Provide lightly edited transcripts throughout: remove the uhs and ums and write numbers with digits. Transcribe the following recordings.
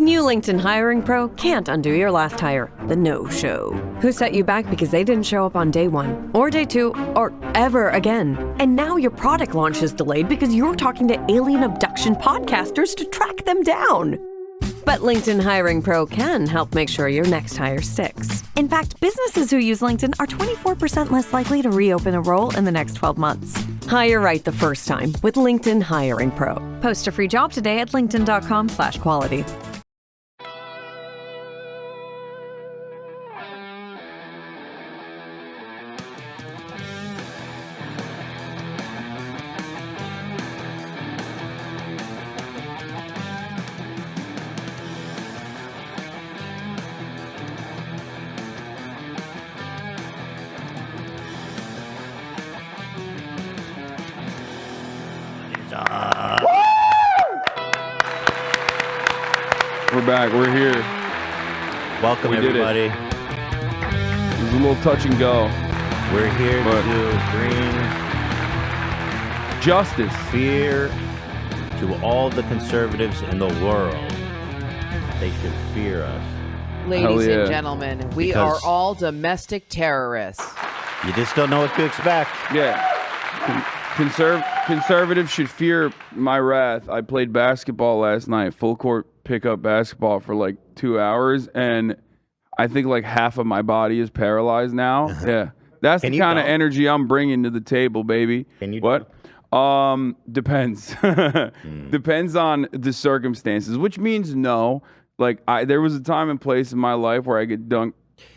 new LinkedIn Hiring Pro can't undo your last hire, the no-show. Who set you back because they didn't show up on day one, or day two, or ever again. And now your product launch is delayed because you're talking to alien abduction podcasters to track them down. But LinkedIn Hiring Pro can help make sure your next hire sticks. In fact, businesses who use LinkedIn are 24% less likely to reopen a role in the next 12 months. Hire right the first time with LinkedIn Hiring Pro. Post a free job today at linkedin.com/quality. We're back. We're here. Welcome, everybody. It was a little touch and go. We're here to bring justice, fear to all the conservatives in the world. They should fear us. Ladies and gentlemen, we are all domestic terrorists. You just don't know what to expect. Yeah. Conservatives should fear my wrath. I played basketball last night, full court pickup basketball for like 2 hours, and I think like half of my body is paralyzed now. Yeah. That's the kind of energy I'm bringing to the table, baby. Can you? What? Depends. Depends on the circumstances, which means no. Like there was a time and place in my life where I could dunk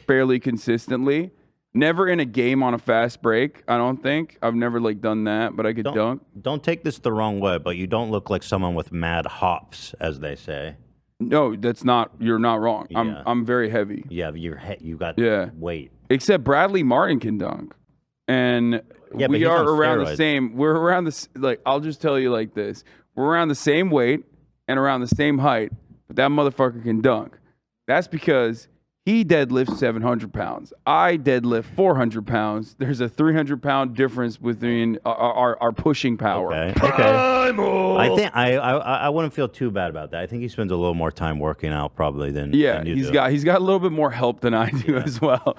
fairly consistently. Never in a game on a fast break, I don't think. I've never like done that, but I could dunk. Don't take this the wrong way, but you don't look like someone with mad hops, as they say. No, that's not. You're not wrong. Yeah. I'm very heavy. Yeah, you got weight. Except Bradley Martin can dunk, and we are around the same. We're around this. Like I'll just tell you like this: we're around the same weight and around the same height, but that motherfucker can dunk. That's because he deadlifts 700 pounds. I deadlift 400 pounds. There's a 300-pound difference between our pushing power. Okay. I think I wouldn't feel too bad about that. I think he spends a little more time working out probably than you he's do. got a little bit more help than I do as well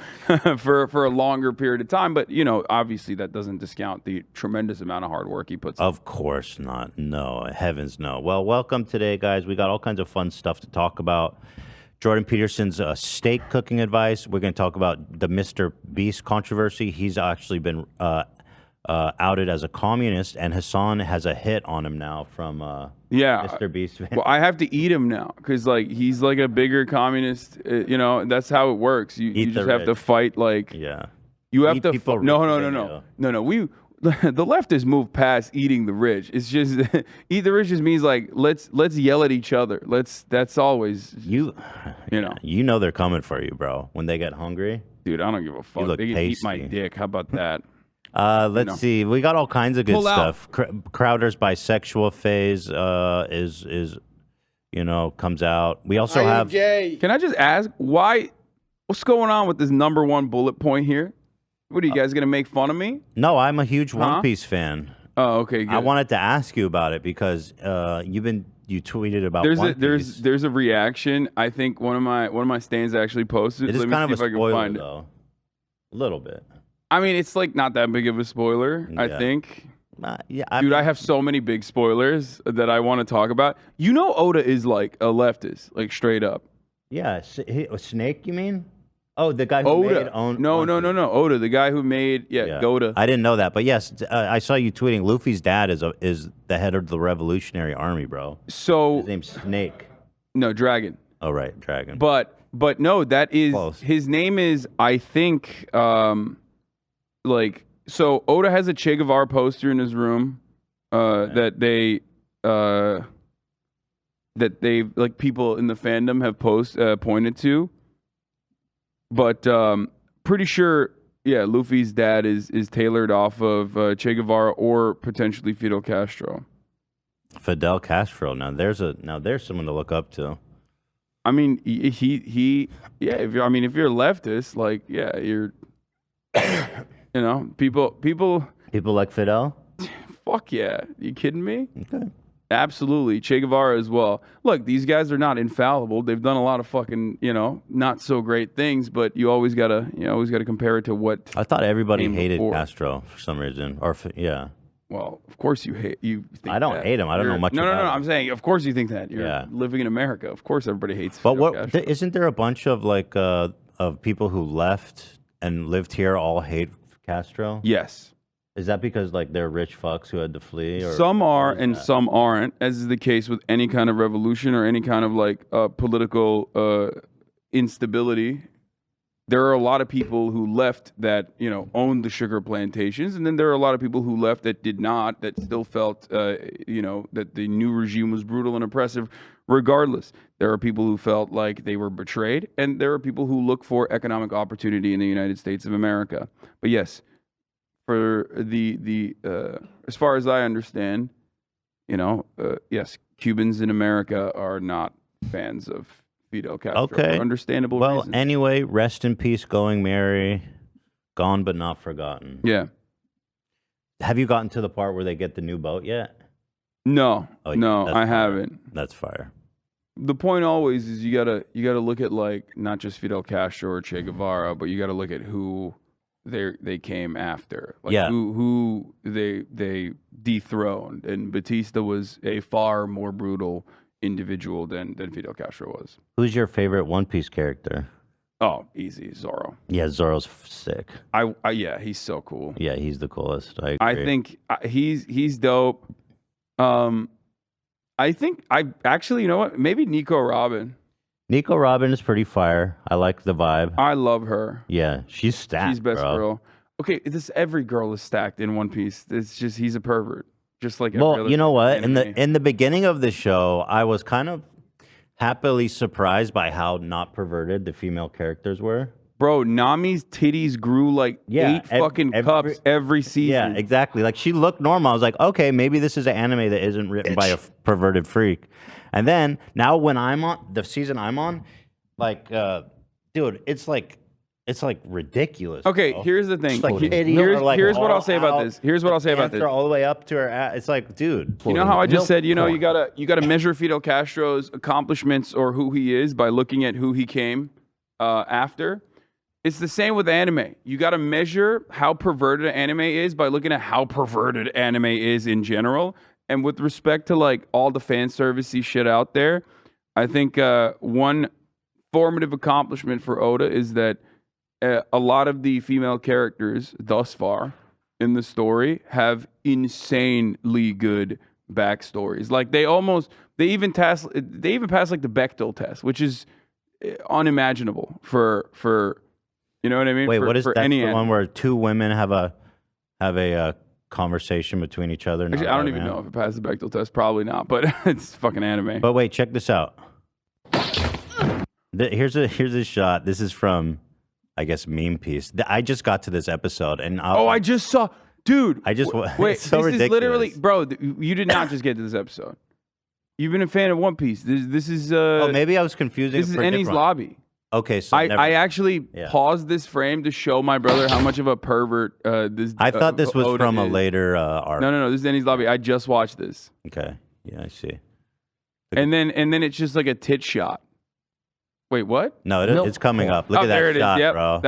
for a longer period of time. But obviously that doesn't discount the tremendous amount of hard work he puts in. Of course not. No, heavens no. Well, welcome today, guys. We got all kinds of fun stuff to talk about. Jordan Peterson's steak cooking advice. We're going to talk about the MrBeast controversy. He's actually been outed as a communist, and Hassan has a hit on him now from MrBeast. Well, I have to eat him now because he's like a bigger communist. That's how it works. You just have to fight you have to. No. The left has moved past eating the rich. It's just eat the rich just means let's yell at each other. That's always you know they're coming for you, bro. When they get hungry, dude, I don't give a fuck. They can eat my dick. How about that? Let's see. We got all kinds of good stuff. Crowder's bisexual phase is comes out. We also have. Can I just ask what's going on with this number one bullet point here? What are you guys gonna make fun of me? No, I'm a huge One Piece fan. Oh, okay. Good. I wanted to ask you about it because you tweeted about One Piece. There's a reaction. I think one of my stands actually posted. It is kind of a spoiler though, a little bit. I mean, it's not that big of a spoiler. Yeah. I think. Dude, I have so many big spoilers that I want to talk about. Oda is like a leftist, like straight up. Yeah, Snake. You mean? Oh, the guy who made No. Oda, the guy who made Goda. I didn't know that, but yes, I saw you tweeting. Luffy's dad is the head of the Revolutionary Army, bro. So his name's Snake. No, Dragon. Oh right, Dragon. But no, that is close. His name is I think so Oda has a Che Guevara poster in his room that they people in the fandom have pointed to. But pretty sure, Luffy's dad is tailored off of Che Guevara or potentially Fidel Castro. Fidel Castro. Now there's someone to look up to. I mean, if you're a leftist, you're, people like Fidel. Fuck yeah! You kidding me? Okay. Absolutely. Che Guevara as well. Look, these guys are not infallible. They've done a lot of fucking, not so great things, but you always gotta compare it to what. I thought everybody hated Castro for some reason. Yeah. Well, of course you think I don't hate him. I don't know much about him. No. I'm saying, of course you think that. You're living in America. Of course everybody hates But Castro. Isn't there a bunch of of people who left and lived here all hate Castro? Yes. Is that because they're rich fucks who had to flee? Or some are and some aren't, as is the case with any kind of revolution or any kind of political instability. There are a lot of people who left that owned the sugar plantations, and then there are a lot of people who left that did not, that still felt that the new regime was brutal and oppressive. Regardless, there are people who felt like they were betrayed, and there are people who look for economic opportunity in the United States of America. But yes. For the as far as I understand, yes, Cubans in America are not fans of Fidel Castro. Okay, for understandable reasons. Anyway, rest in peace, going Mary, gone but not forgotten. Yeah. Have you gotten to the part where they get the new boat yet? No, I haven't. That's fire. The point always is you gotta look at not just Fidel Castro or Che Guevara, but you gotta look at who they came after, who they dethroned, and Batista was a far more brutal individual than Fidel Castro was. Who's your favorite One Piece character? Oh, easy, Zoro. Yeah, Zoro's sick. Yeah, he's so cool. Yeah, he's the coolest. I think he's dope. I think you know what? Maybe Nico Robin. Nico Robin is pretty fire. I like the vibe. I love her. Yeah, she's stacked. She's best bro. girl. Okay, every girl is stacked in One Piece. It's just he's a pervert, just like every other. You know what? Anime. In the beginning of the show, I was kind of happily surprised by how not perverted the female characters were. Bro, Nami's titties grew like 8 fucking cups every season. Yeah, exactly. She looked normal. I was like, okay, maybe this is an anime that isn't written by a perverted freak. And then now when I'm on the season I'm on, dude, it's ridiculous. Okay, bro. Here's the thing. Here's what I'll say about this. Here's what I'll say about this. All the way up to her ass. It's like, dude. You know how I just said, you gotta measure Fidel Castro's accomplishments or who he is by looking at who he came after. It's the same with anime. You got to measure how perverted anime is by looking at how perverted anime is in general. And with respect to all the fan servicey shit out there, I think one formative accomplishment for Oda is that a lot of the female characters thus far in the story have insanely good backstories. They even pass the Bechdel test, which is unimaginable for you know what I mean? Wait, what is that? The one one where two women have a conversation between each other? Actually, I don't even know if it passes the Bechdel test. Probably not, but it's fucking anime. But wait, check this out. Here's a shot. This is from, I guess, Meme Piece. I just got to this episode, and I just saw, dude. Wait, it's so ridiculous. Is literally, bro. You did not just get to this episode. You've been a fan of One Piece. This is. Maybe I was confusing. This is Enies Lobby. Okay, so I actually paused this frame to show my brother how much of a pervert this. I thought this was Oda from a is. later arc. No. This is Enies Lobby. I just watched this. Okay, yeah, I see. And then it's just like a tit shot. Wait, what? No, it's coming up. Look at that there it shot, is. Yep. bro.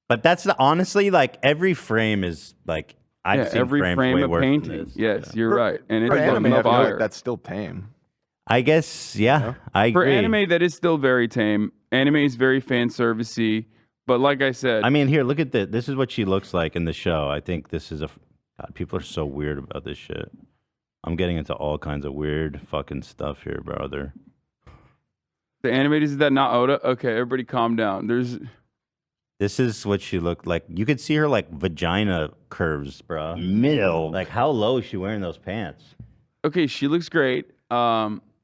But that's honestly every frame is I've seen every frames frame way of worse than painting. this. Yes, you're right. And it's anime, I feel fire. like that's still tame. I guess, yeah. I agree. For anime, that is still very tame. Anime is very fan servicey, but like I said, I mean, here, look at this. This is what she looks like in the show. I think this is God, people are so weird about this shit. I'm getting into all kinds of weird fucking stuff here, brother. The animators is that not Oda? Okay, everybody calm down. This is what she looked like. You could see her vagina curves, bro. Middle. How low is she wearing those pants? Okay, she looks great.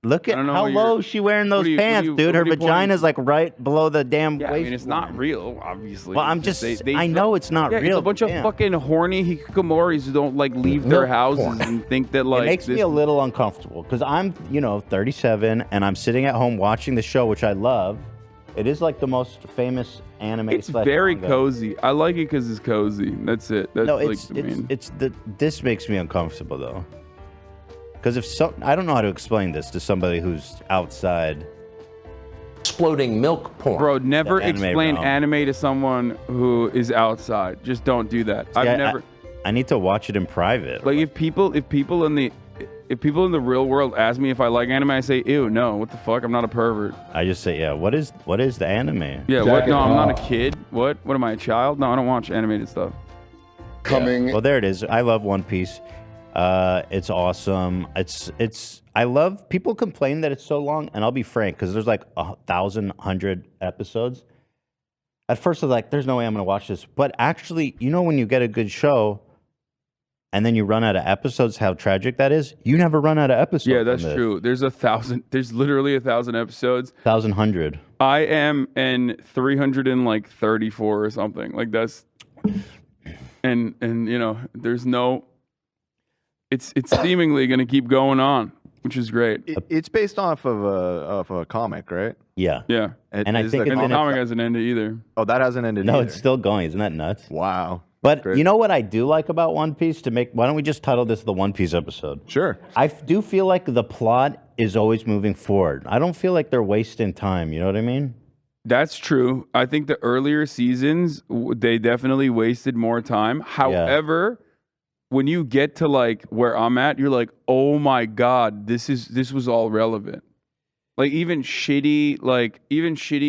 Look at how low she wearing those pants, dude. Her vagina's right below the damn waist. I mean, it's not real, obviously. Well, I'm just, I know it's not real. It's a bunch of fucking horny hikikomoris who don't leave their houses and think that it makes me a little uncomfortable because I'm 37 and I'm sitting at home watching the show, which I love. It is the most famous anime. It's very cozy. I like it because it's cozy. That's it. That's this makes me uncomfortable though. Because I don't know how to explain this to somebody who's outside. Exploding milk porn. Bro, never explain realm. anime to someone who is outside. Just don't do that. See, I need to watch it in private. Like if people in the real world ask me if I like anime, I say, ew, no, what the fuck? I'm not a pervert. I just say, yeah, what is the anime? Yeah, what? No, I'm not a kid. What am I, a child? No, I don't watch animated stuff. Yeah. Well, there it is. I love One Piece. It's awesome. I love, people complain that it's so long, and I'll be frank, because there's like 1,100 episodes. At first I was like, there's no way I'm going to watch this. But actually, you know, when you get a good show, and then you run out of episodes, how tragic that is? You never run out of episodes. Yeah, that's true. There's literally 1,000 episodes. 1,100. I am in 334 or something. Like that's, and you know, there's no, it's seemingly going to keep going on, which is great. It's based off of a comic, right? Yeah. Yeah. And I think the comic hasn't ended either. Oh, that hasn't ended No, either. it's still going. Isn't that nuts? Wow. But you know what I do like about One Piece? Why don't we just title this the One Piece episode? Sure. I do feel like the plot is always moving forward. I don't feel like they're wasting time. You know what I mean? That's true. I think the earlier seasons, they definitely wasted more time. However, when you get to like where I'm at, you're like, oh my God, this was all relevant. Like even shitty,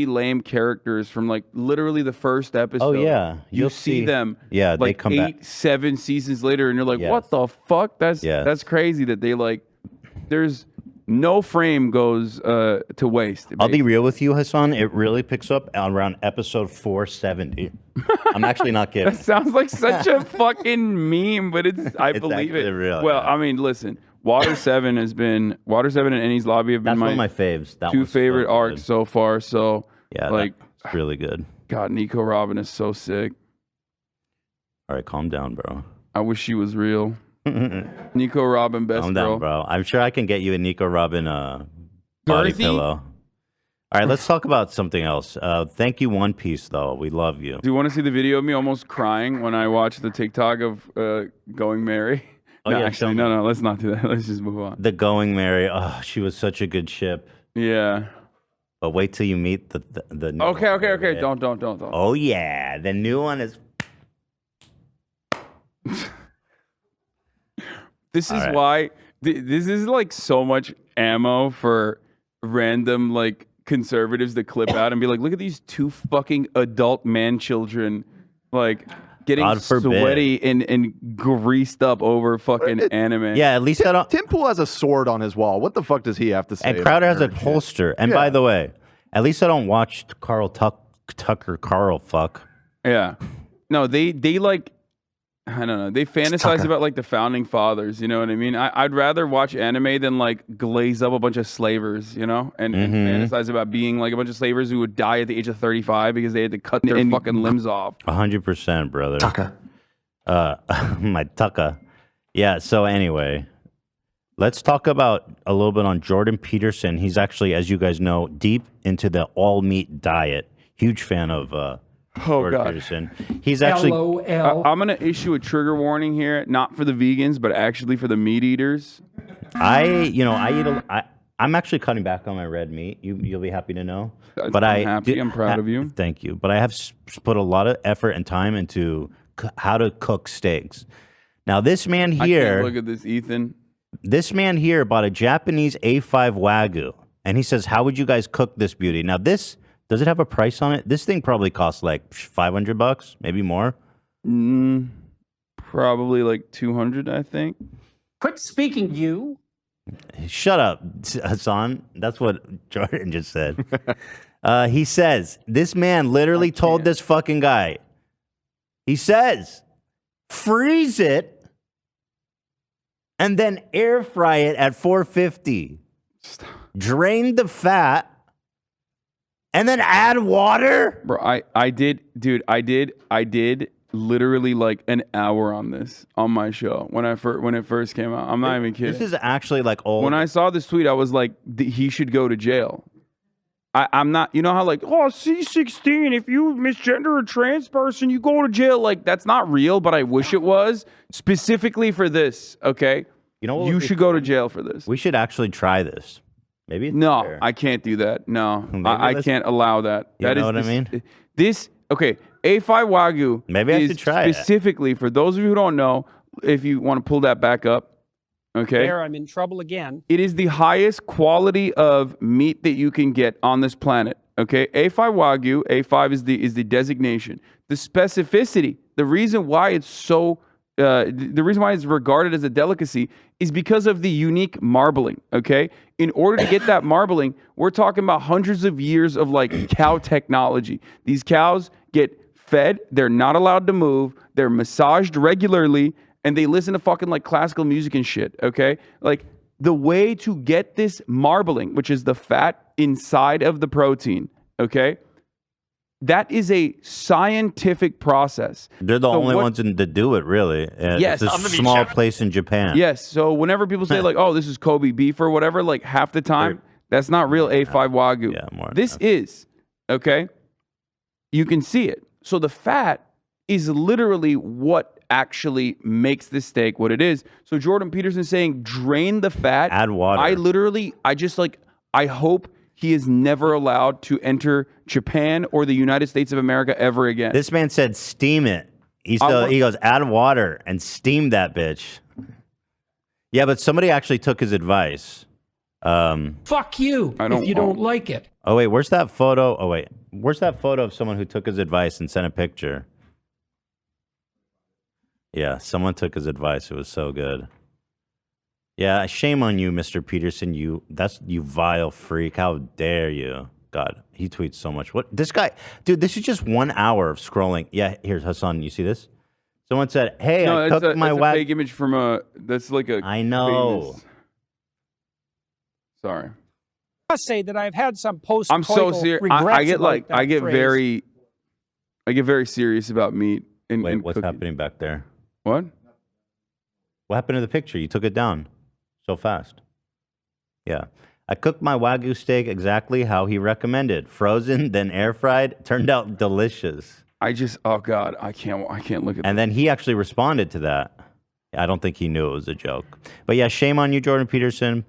lame characters from like literally the first episode. Oh yeah, you see them. Yeah, like they come 7 seasons later, and you're like, what the fuck? That's crazy that they like. There's no frame goes to waste. I'll be real with you, Hassan. It really picks up around episode 470. I'm actually not kidding. That sounds like such a fucking meme, but I believe it. Real, well, I mean, listen. Water 7 and Ennie's Lobby have been one of my faves. Two favorite arcs so far. So yeah, like that's really good. God, Nico Robin is so sick. All right, calm down, bro. I wish she was real. Nico Robin, best calm girl. down, bro. I'm sure I can get you a Nico Robin body pillow. All right, let's talk about something else. Thank you, One Piece, though. We love you. Do you want to see the video of me almost crying when I watched the TikTok of Going Mary? Oh, no, yeah, actually, no, let's not do that. Let's just move on. The Going Mary. Oh, she was such a good ship. Yeah. But wait till you meet the new Okay. one. Don't. Oh, yeah. The new one is... This is why... This is like so much ammo for random like conservatives to clip out and be like, look at these two fucking adult man children like... getting sweaty and greased up over fucking anime. Yeah, at least I don't. Tim Pool has a sword on his wall. What the fuck does he have to say? And Crowder has a holster. And by the way, at least I don't watch Tucker Carl fuck. Yeah. No, they like, I don't know. They fantasize about like the founding fathers. You know what I mean? I'd rather watch anime than like glaze up a bunch of slavers, you know, and fantasize about being like a bunch of slavers who would die at the age of 35 because they had to cut their fucking limbs off. 100%, brother. Tucker. My Tucker. Yeah. So anyway, let's talk about a little bit on Jordan Peterson. He's actually, as you guys know, deep into the all meat diet. Huge fan of. God. Peterson. He's actually. I'm gonna issue a trigger warning here, not for the vegans, but actually for the meat eaters. I'm actually cutting back on my red meat. You'll be happy to know. But I'm proud of you. Thank you. But I have put a lot of effort and time into how to cook steaks. Now this man here. I can't look at this, Ethan. This man here bought a Japanese A5 Wagyu, and he says, "How would you guys cook this beauty?" Now this. Does it have a price on it? This thing probably costs like $500, maybe more. Probably like 200, I think. Quit speaking, you. Shut up, Hassan. That's what Jordan just said. He says, this man literally told this fucking guy, he says, freeze it and then air fry it at 450. Drain the fat. And then add water? Bro, I did literally like an hour on this on my show when it first came out. I'm not even kidding. This is actually like old. When I saw this tweet, I was like, he should go to jail. I'm not, you know how like, oh, C16, if you misgender a trans person, you go to jail. Like, that's not real, but I wish it was. Specifically for this, okay? You know what? You should go to jail for this. We should actually try this. Maybe. No, fair. I can't do that. No, I can't allow that. You know what I mean? Okay, A5 Wagyu. Maybe I should try it. Specifically, for those of you who don't know, if you want to pull that back up, okay? There, I'm in trouble again. It is the highest quality of meat that you can get on this planet. Okay, A5 Wagyu. A5 is the designation. The specificity. The reason why it's so. The reason why it's regarded as a delicacy is because of the unique marbling, okay? In order to get that marbling, we're talking about hundreds of years of like cow technology. These cows get fed, they're not allowed to move, they're massaged regularly, and they listen to fucking like classical music and shit, okay? Like the way to get this marbling, which is the fat inside of the protein, okay? That is a scientific process. They're the only ones to do it, really. Yes. It's a small place in Japan. Yes. So whenever people say like, "Oh, this is Kobe beef" or whatever, like half the time, that's not real A5 Wagyu. Yeah, more. This is, okay? You can see it. So the fat is literally what actually makes the steak what it is. So Jordan Peterson saying, drain the fat. Add water. I hope he is never allowed to enter Japan or the United States of America ever again. This man said steam it. He goes, add water and steam that bitch. Yeah, but somebody actually took his advice. Fuck you if you don't like it. Oh, wait, where's that photo? Oh, wait. Where's that photo of someone who took his advice and sent a picture? Yeah, someone took his advice. It was so good. Yeah, shame on you, Mr. Peterson. You vile freak. How dare you? God, he tweets so much. What this guy, dude? This is just 1 hour of scrolling. Yeah, here's Hassan. You see this? Someone said, "Hey, I cooked my a fake image from a. That's like a. I know. Famous, sorry. I must say that I've had some post. I'm so serious. I get very serious about meat. Wait, what's cooking. happening back there? What? What happened to the picture? You took it down so fast. Yeah. I cooked my Wagyu steak exactly how he recommended. Frozen, then air fried. Turned out delicious. Oh God, I can't look at that. And then he actually responded to that. I don't think he knew it was a joke. But yeah, shame on you, Jordan Peterson.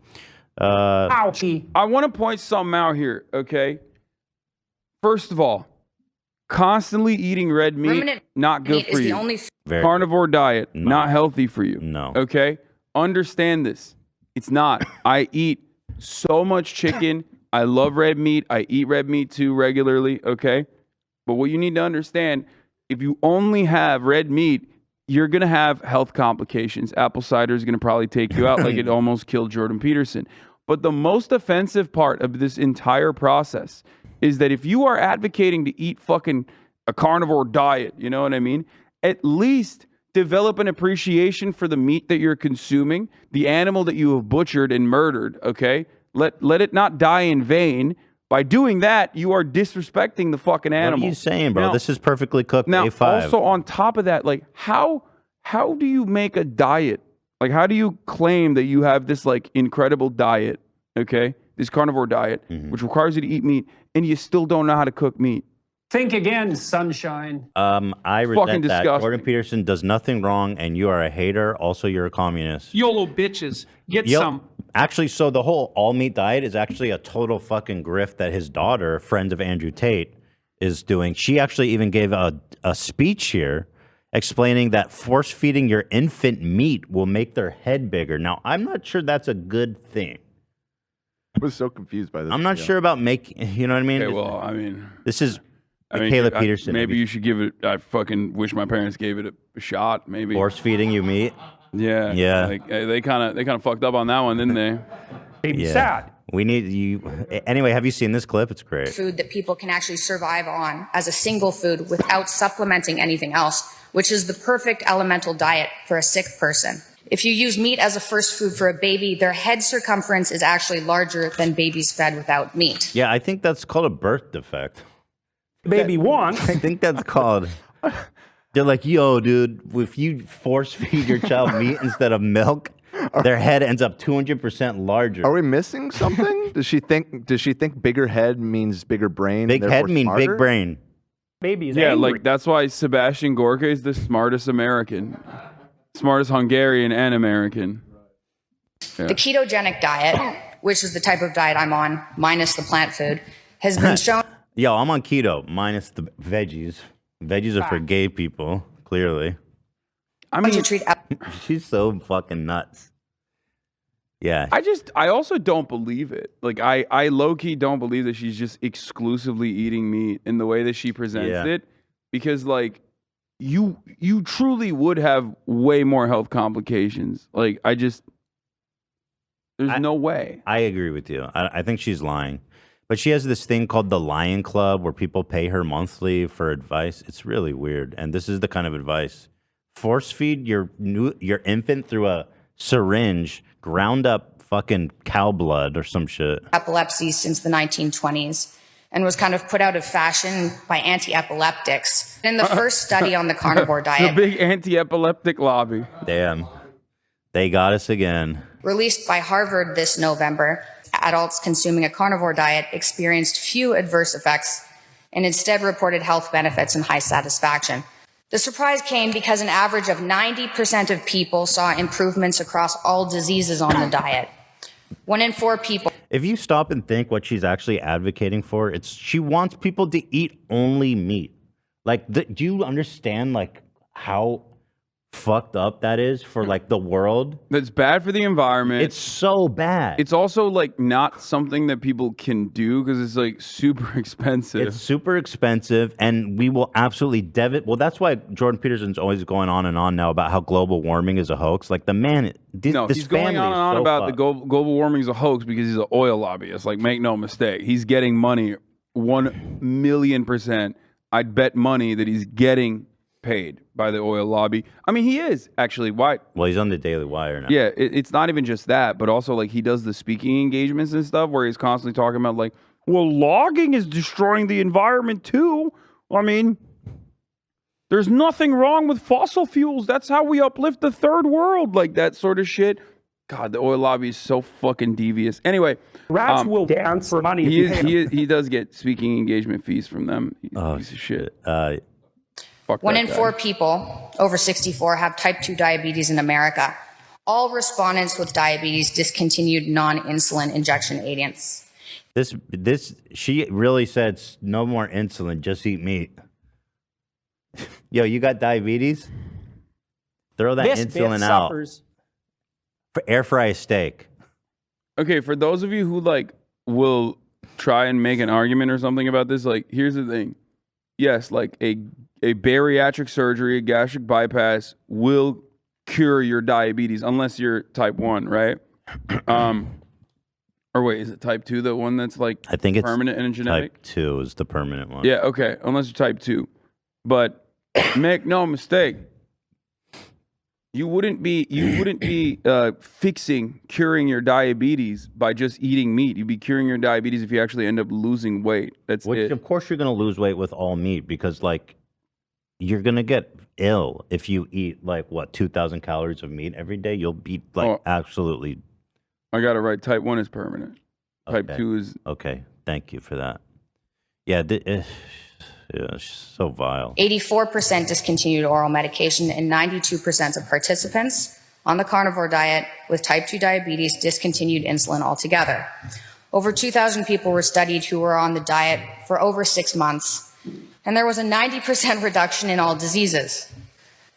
Ouchie. I want to point something out here, okay? First of all, constantly eating red meat, not good for you. Carnivore diet, not healthy for you. No. Okay? Understand this. It's not. I eat so much chicken. I love red meat. I eat red meat too regularly, okay? But what you need to understand, if you only have red meat, you're going to have health complications. Apple cider is going to probably take you out like it almost killed Jordan Peterson. But the most offensive part of this entire process is that if you are advocating to eat fucking a carnivore diet, you know what I mean? At least develop an appreciation for the meat that you're consuming, the animal that you have butchered and murdered, okay? Let it not die in vain. By doing that, you are disrespecting the fucking animal. What are you saying, bro? Now, this is perfectly cooked now, A5. Also, on top of that, like, how do you make a diet? Like, how do you claim that you have this, like, incredible diet, okay? This carnivore diet, which requires you to eat meat, and you still don't know how to cook meat? Think again, sunshine. I resent fucking that. disgusting. Jordan Peterson does nothing wrong, and you are a hater. Also, you're a communist. YOLO bitches. Get some. Actually, so the whole all-meat diet is actually a total fucking grift that his daughter, friend of Andrew Tate, is doing. She actually even gave a speech here explaining that force-feeding your infant meat will make their head bigger. Now, I'm not sure that's a good thing. I was so confused by this. I'm not sure about making, you know what I mean? Okay, well, I mean... This is Michaela Peterson. Maybe you should give it... I fucking wish my parents gave it a shot, maybe. Force-feeding you meat? Yeah. Yeah. Like, they kind of fucked up on that one, didn't they? Baby sad. We need you. Anyway, have you seen this clip? It's great. Food that people can actually survive on as a single food without supplementing anything else, which is the perfect elemental diet for a sick person. If you use meat as a first food for a baby, their head circumference is actually larger than babies fed without meat. Yeah, I think that's called a birth defect. Baby wants. I think that's called... They're like, yo, dude, if you force feed your child meat instead of milk, their head ends up 200% larger. Are we missing something? Does she think bigger head means bigger brain? Big head means big brain. Baby is angry. angry. Like that's why Sebastian Gorka is the smartest American. Smartest Hungarian and American. The ketogenic diet, which is the type of diet I'm on, minus the plant food, has been shown. Yo, I'm on keto, minus the veggies. Veggies are for gay people, clearly. I mean, she's so fucking nuts. Yeah. I also don't believe it. Like, I low-key don't believe that she's just exclusively eating meat in the way that she presents it. Because, like, you truly would have way more health complications. Like, there's no way. I agree with you. I think she's lying. But she has this thing called the Lion Club where people pay her monthly for advice. It's really weird. And this is the kind of advice. Force feed your infant through a syringe, ground up fucking cow blood or some shit. Epilepsy since the 1920s and was kind of put out of fashion by anti-epileptics. In the first study on the carnivore diet, the big anti-epileptic lobby. Damn. They got us again. Released by Harvard this November, adults consuming a carnivore diet experienced few adverse effects and instead reported health benefits and high satisfaction. The surprise came because an average of 90% of people saw improvements across all diseases on the diet. 1 in 4 people. If you stop and think what she's actually advocating for, she wants people to eat only meat. Like, do you understand, like, how fucked up that is for, like, the world? That's bad for the environment. It's so bad. It's also, like, not something that people can do because it's, like, super expensive. It's super expensive, and we will absolutely well, that's why Jordan Peterson's always going on and on now about how global warming is a hoax. Like, the man, he's going on and on about the global warming is a hoax because he's an oil lobbyist. Like, make no mistake. He's getting money 1,000,000%. I'd bet money that he's getting paid by the oil lobby. I mean, he is actually. Why? Well, he's on the Daily Wire now. Yeah, it's not even just that, but also, like, he does the speaking engagements and stuff where he's constantly talking about, like, well, logging is destroying the environment too. I mean, there's nothing wrong with fossil fuels. That's how we uplift the third world. Like, that sort of shit. God, the oil lobby is so fucking devious. Anyway, rats will dance for money. He does get speaking engagement fees from them. Piece of shit. 1 in 4 people over 64 have type 2 diabetes in America. All respondents with diabetes discontinued non-insulin injection agents. She really said no more insulin, just eat meat. Yo, you got diabetes? Throw that insulin out. Air fry a steak. Okay, for those of you who, like, will try and make an argument or something about this, like, here's the thing. Yes, like, a bariatric surgery, a gastric bypass will cure your diabetes unless you're type 1, right? Or wait, is it type 2, the one that's, like, I think it's permanent and genetic? Type 2 is the permanent one. Yeah, okay, unless you're type 2. But make no mistake, you wouldn't be curing your diabetes by just eating meat. You'd be curing your diabetes if you actually end up losing weight. That's it. Of course you're going to lose weight with all meat because, like, you're going to get ill if you eat, like, 2,000 calories of meat every day. You'll be, like, absolutely. I got it right. Type 1 is permanent. Type 2 is. Okay. Thank you for that. Yeah. It's so vile. 84% discontinued oral medication and 92% of participants on the carnivore diet with type 2 diabetes discontinued insulin altogether. Over 2,000 people were studied who were on the diet for over 6 months, and there was a 90% reduction in all diseases.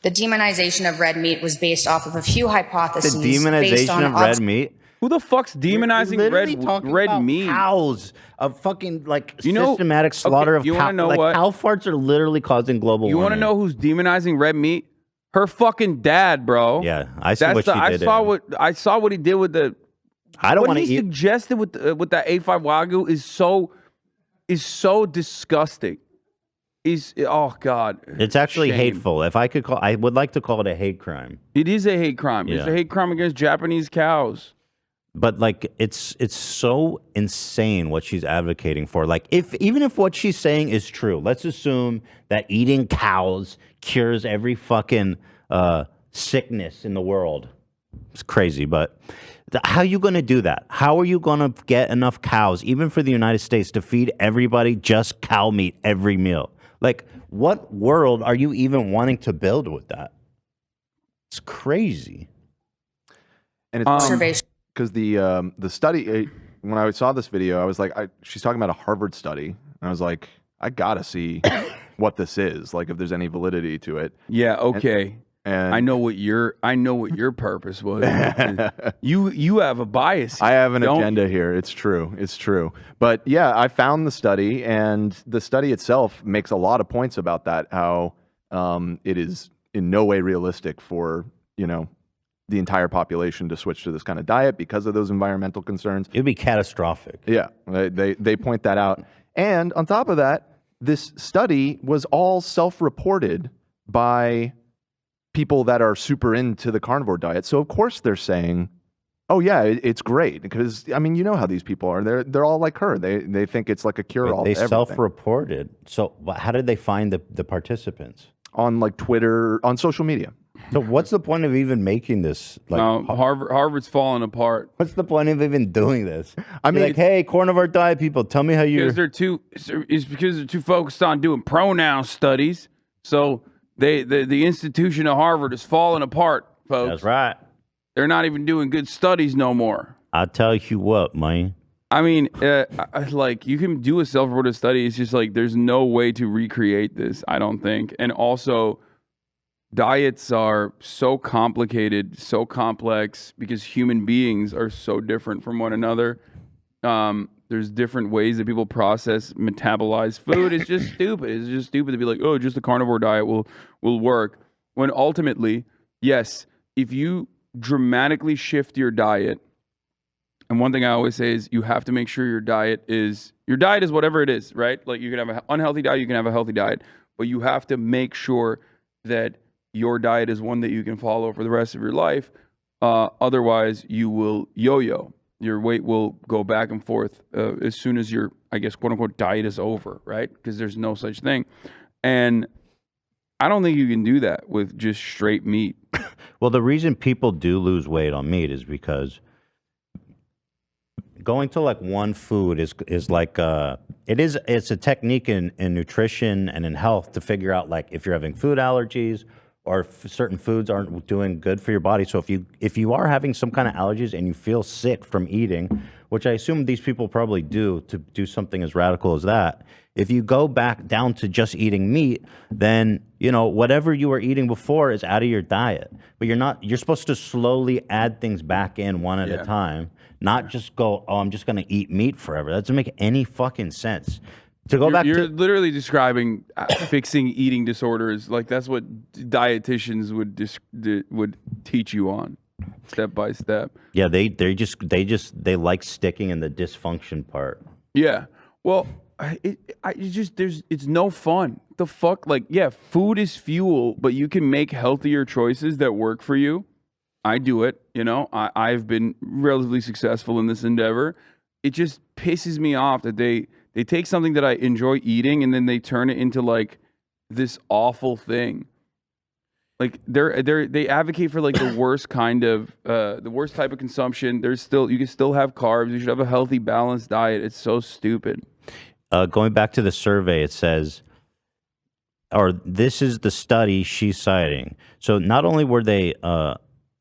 The demonization of red meat was based off of a few hypotheses. The demonization of red meat? Who the fuck's demonizing red meat? Cows, a fucking, like, systematic slaughter of cows. Know like, what? Cow farts are literally causing global warming. You want to know who's demonizing red meat? Her fucking dad, bro. Yeah, I see what she did. I saw what he did with the. I don't want to eat. What he suggested with that A5 Wagyu is so disgusting. Oh God. It's actually hateful. If I could I would like to call it a hate crime. It is a hate crime. Yeah. It's a hate crime against Japanese cows. But, like, it's so insane what she's advocating for. Like, even if what she's saying is true, let's assume that eating cows cures every fucking sickness in the world. It's crazy, but how are you going to do that? How are you going to get enough cows, even for the United States, to feed everybody just cow meat every meal? Like, what world are you even wanting to build with that? It's crazy. And it's the study, when I saw this video, I was like, she's talking about a Harvard study, and I was like, I gotta see what this is, like if there's any validity to it. Yeah, okay. And I know what your purpose was. you have a bias. I have an agenda here. It's true. But yeah, I found the study, and the study itself makes a lot of points about that. How it is in no way realistic for the entire population to switch to this kind of diet because of those environmental concerns. It'd be catastrophic. Yeah, they point that out, and on top of that, this study was all self-reported by people that are super into the carnivore diet. So of course they're saying, "Oh yeah, it's great," because I mean, you know how these people are. They're all like her. They think it's like a cure-all. They self-reported. So how did they find the participants? On like Twitter, on social media. So what's the point of even making this? Like Harvard's falling apart. What's the point of even doing this? I mean, like, hey, carnivore diet people, tell me how you. Because they're too focused on doing pronoun studies. So the institution of Harvard is falling apart, folks. That's right. They're not even doing good studies no more. I'll tell you what, man. I mean, like, you can do a self-reported study. It's just like there's no way to recreate this, I don't think. And also, diets are so complicated, so complex, because human beings are so different from one another. There's different ways that people process, metabolize food. It's just stupid. It's just stupid to be like, oh, just the carnivore diet will work. When ultimately, yes, if you dramatically shift your diet, and one thing I always say is you have to make sure your diet is whatever it is, right? Like, you can have an unhealthy diet, you can have a healthy diet, but you have to make sure that your diet is one that you can follow for the rest of your life. Otherwise, you will yo-yo. Your weight will go back and forth as soon as your, I guess, quote unquote, diet is over, right? Because there's no such thing. And I don't think you can do that with just straight meat. Well, the reason people do lose weight on meat is because going to like one food is like it's a technique in nutrition and in health to figure out like if you're having food allergies or certain foods aren't doing good for your body. So if you are having some kind of allergies and you feel sick from eating, which I assume these people probably do to do something as radical as that, if you go back down to just eating meat, then whatever you were eating before is out of your diet. But you're supposed to slowly add things back in one at a time. Not just go, oh, I'm just going to eat meat forever. That doesn't make any fucking sense. To go back, you're literally describing fixing eating disorders. Like, that's what dietitians would teach you on, step by step. Yeah, they like sticking in the dysfunction part. Yeah, well, it's no fun. The fuck, like, yeah, food is fuel, but you can make healthier choices that work for you. I do it, I've been relatively successful in this endeavor. It just pisses me off that they take something that I enjoy eating and then they turn it into like this awful thing. Like they advocate for like the worst kind of the worst type of consumption. You can still have carbs. You should have a healthy, balanced diet. It's so stupid. Going back to the survey, it says, or this is the study she's citing. So not only were they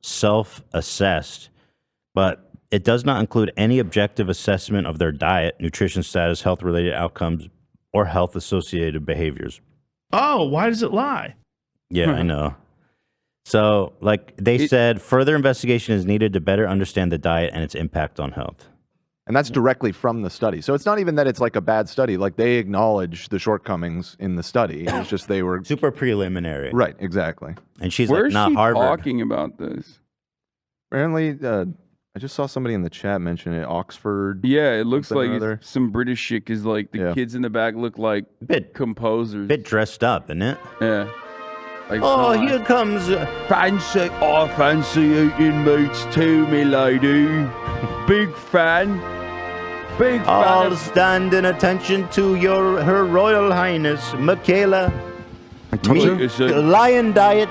self-assessed, but it does not include any objective assessment of their diet, nutrition status, health-related outcomes, or health-associated behaviors. Oh, why does it lie? Yeah, I know. So, like they said, further investigation is needed to better understand the diet and its impact on health. And that's directly from the study. So it's not even that it's like a bad study. Like, they acknowledge the shortcomings in the study. It's just they were super preliminary. Right, exactly. And she's Where's like, not she Harvard. talking about this? Apparently, I just saw somebody in the chat mention it. Oxford. Yeah, it looks like it's some British shit because like the kids in the back look like composers. Bit dressed up, isn't it? Yeah. Like, here comes I fancy eating meats too, me lady. Big fan. All stand in attention to her Royal Highness, Michaela. Lion Diet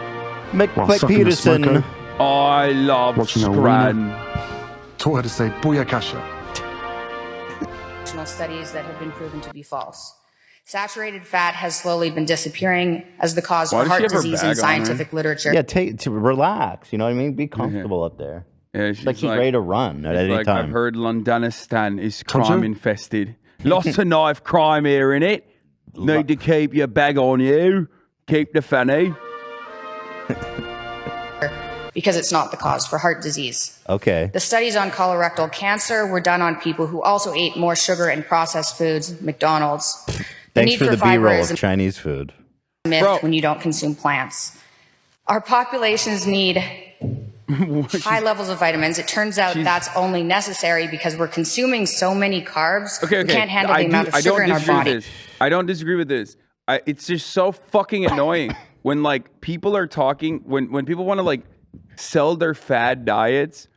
McPeterson. I love Scran. Taught her to say booyakasha. Studies that have been proven to be false. Saturated fat has slowly been disappearing as the cause for heart disease in scientific literature. Yeah, to relax. You know what I mean? Be comfortable up there. Yeah, she's like he's ready to run at any time. I've heard Londonistan is crime infested. Lots of knife crime here, innit? Need to keep your bag on you. Keep the fanny. Because it's not the cause for heart disease. Okay. The studies on colorectal cancer were done on people who also ate more sugar and processed foods, McDonald's. Thanks for the B-roll of Chinese food. Myth when you don't consume plants. Our populations need high levels of vitamins. It turns out that's only necessary because we're consuming so many carbs. Okay. We can't handle the amount of sugar in our body. I don't disagree with this. It's just so fucking annoying when like people are talking, when people want to like sell their fad diets,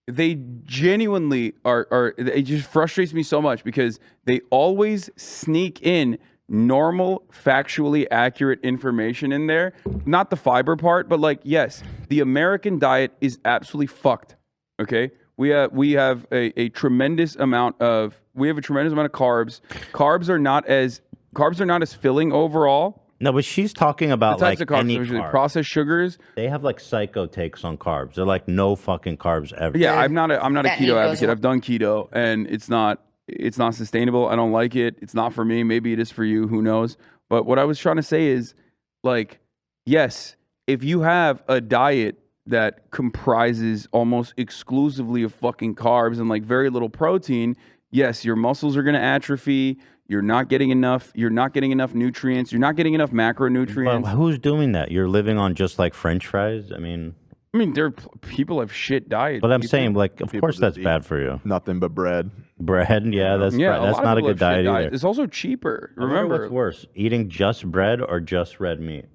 they genuinely are it just frustrates me so much because they always sneak in normal, factually accurate information in there. Not the fiber part, but like, yes, the American diet is absolutely fucked. Okay? We have a tremendous amount of carbs. Carbs are not as filling overall. No, but she's talking about like any carbs. Processed sugars. They have like psycho takes on carbs. They're like no fucking carbs ever. Yeah, I'm not a keto advocate. I've done keto and it's not sustainable. I don't like it. It's not for me. Maybe it is for you. Who knows? But what I was trying to say is like, yes, if you have a diet that comprises almost exclusively of fucking carbs and like very little protein, yes, your muscles are going to atrophy. You're not getting enough nutrients. You're not getting enough macronutrients. But who's doing that? You're living on just like French fries? I mean, people have shit diets. But I'm saying, like, of course that's bad for you. Nothing but bread. Bread, yeah, that's not a good diet either. It's also cheaper. Remember, what's worse, eating just bread or just red meat?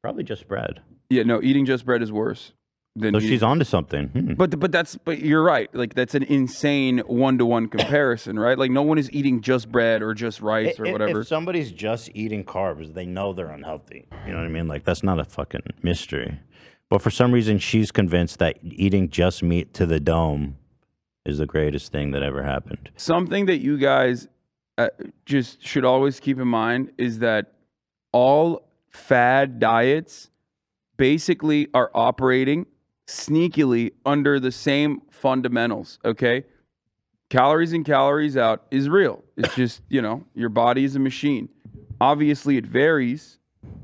Probably just bread. Yeah, no, eating just bread is worse. So she's onto something. But you're right. Like that's an insane 1-to-1 comparison, right? Like no one is eating just bread or just rice or whatever. If somebody's just eating carbs, they know they're unhealthy. You know what I mean? Like that's not a fucking mystery. But for some reason, she's convinced that eating just meat to the dome is the greatest thing that ever happened. Something that you guys just should always keep in mind is that all fad diets basically are operating sneakily under the same fundamentals, okay? Calories in, calories out is real. It's just, your body is a machine. Obviously, it varies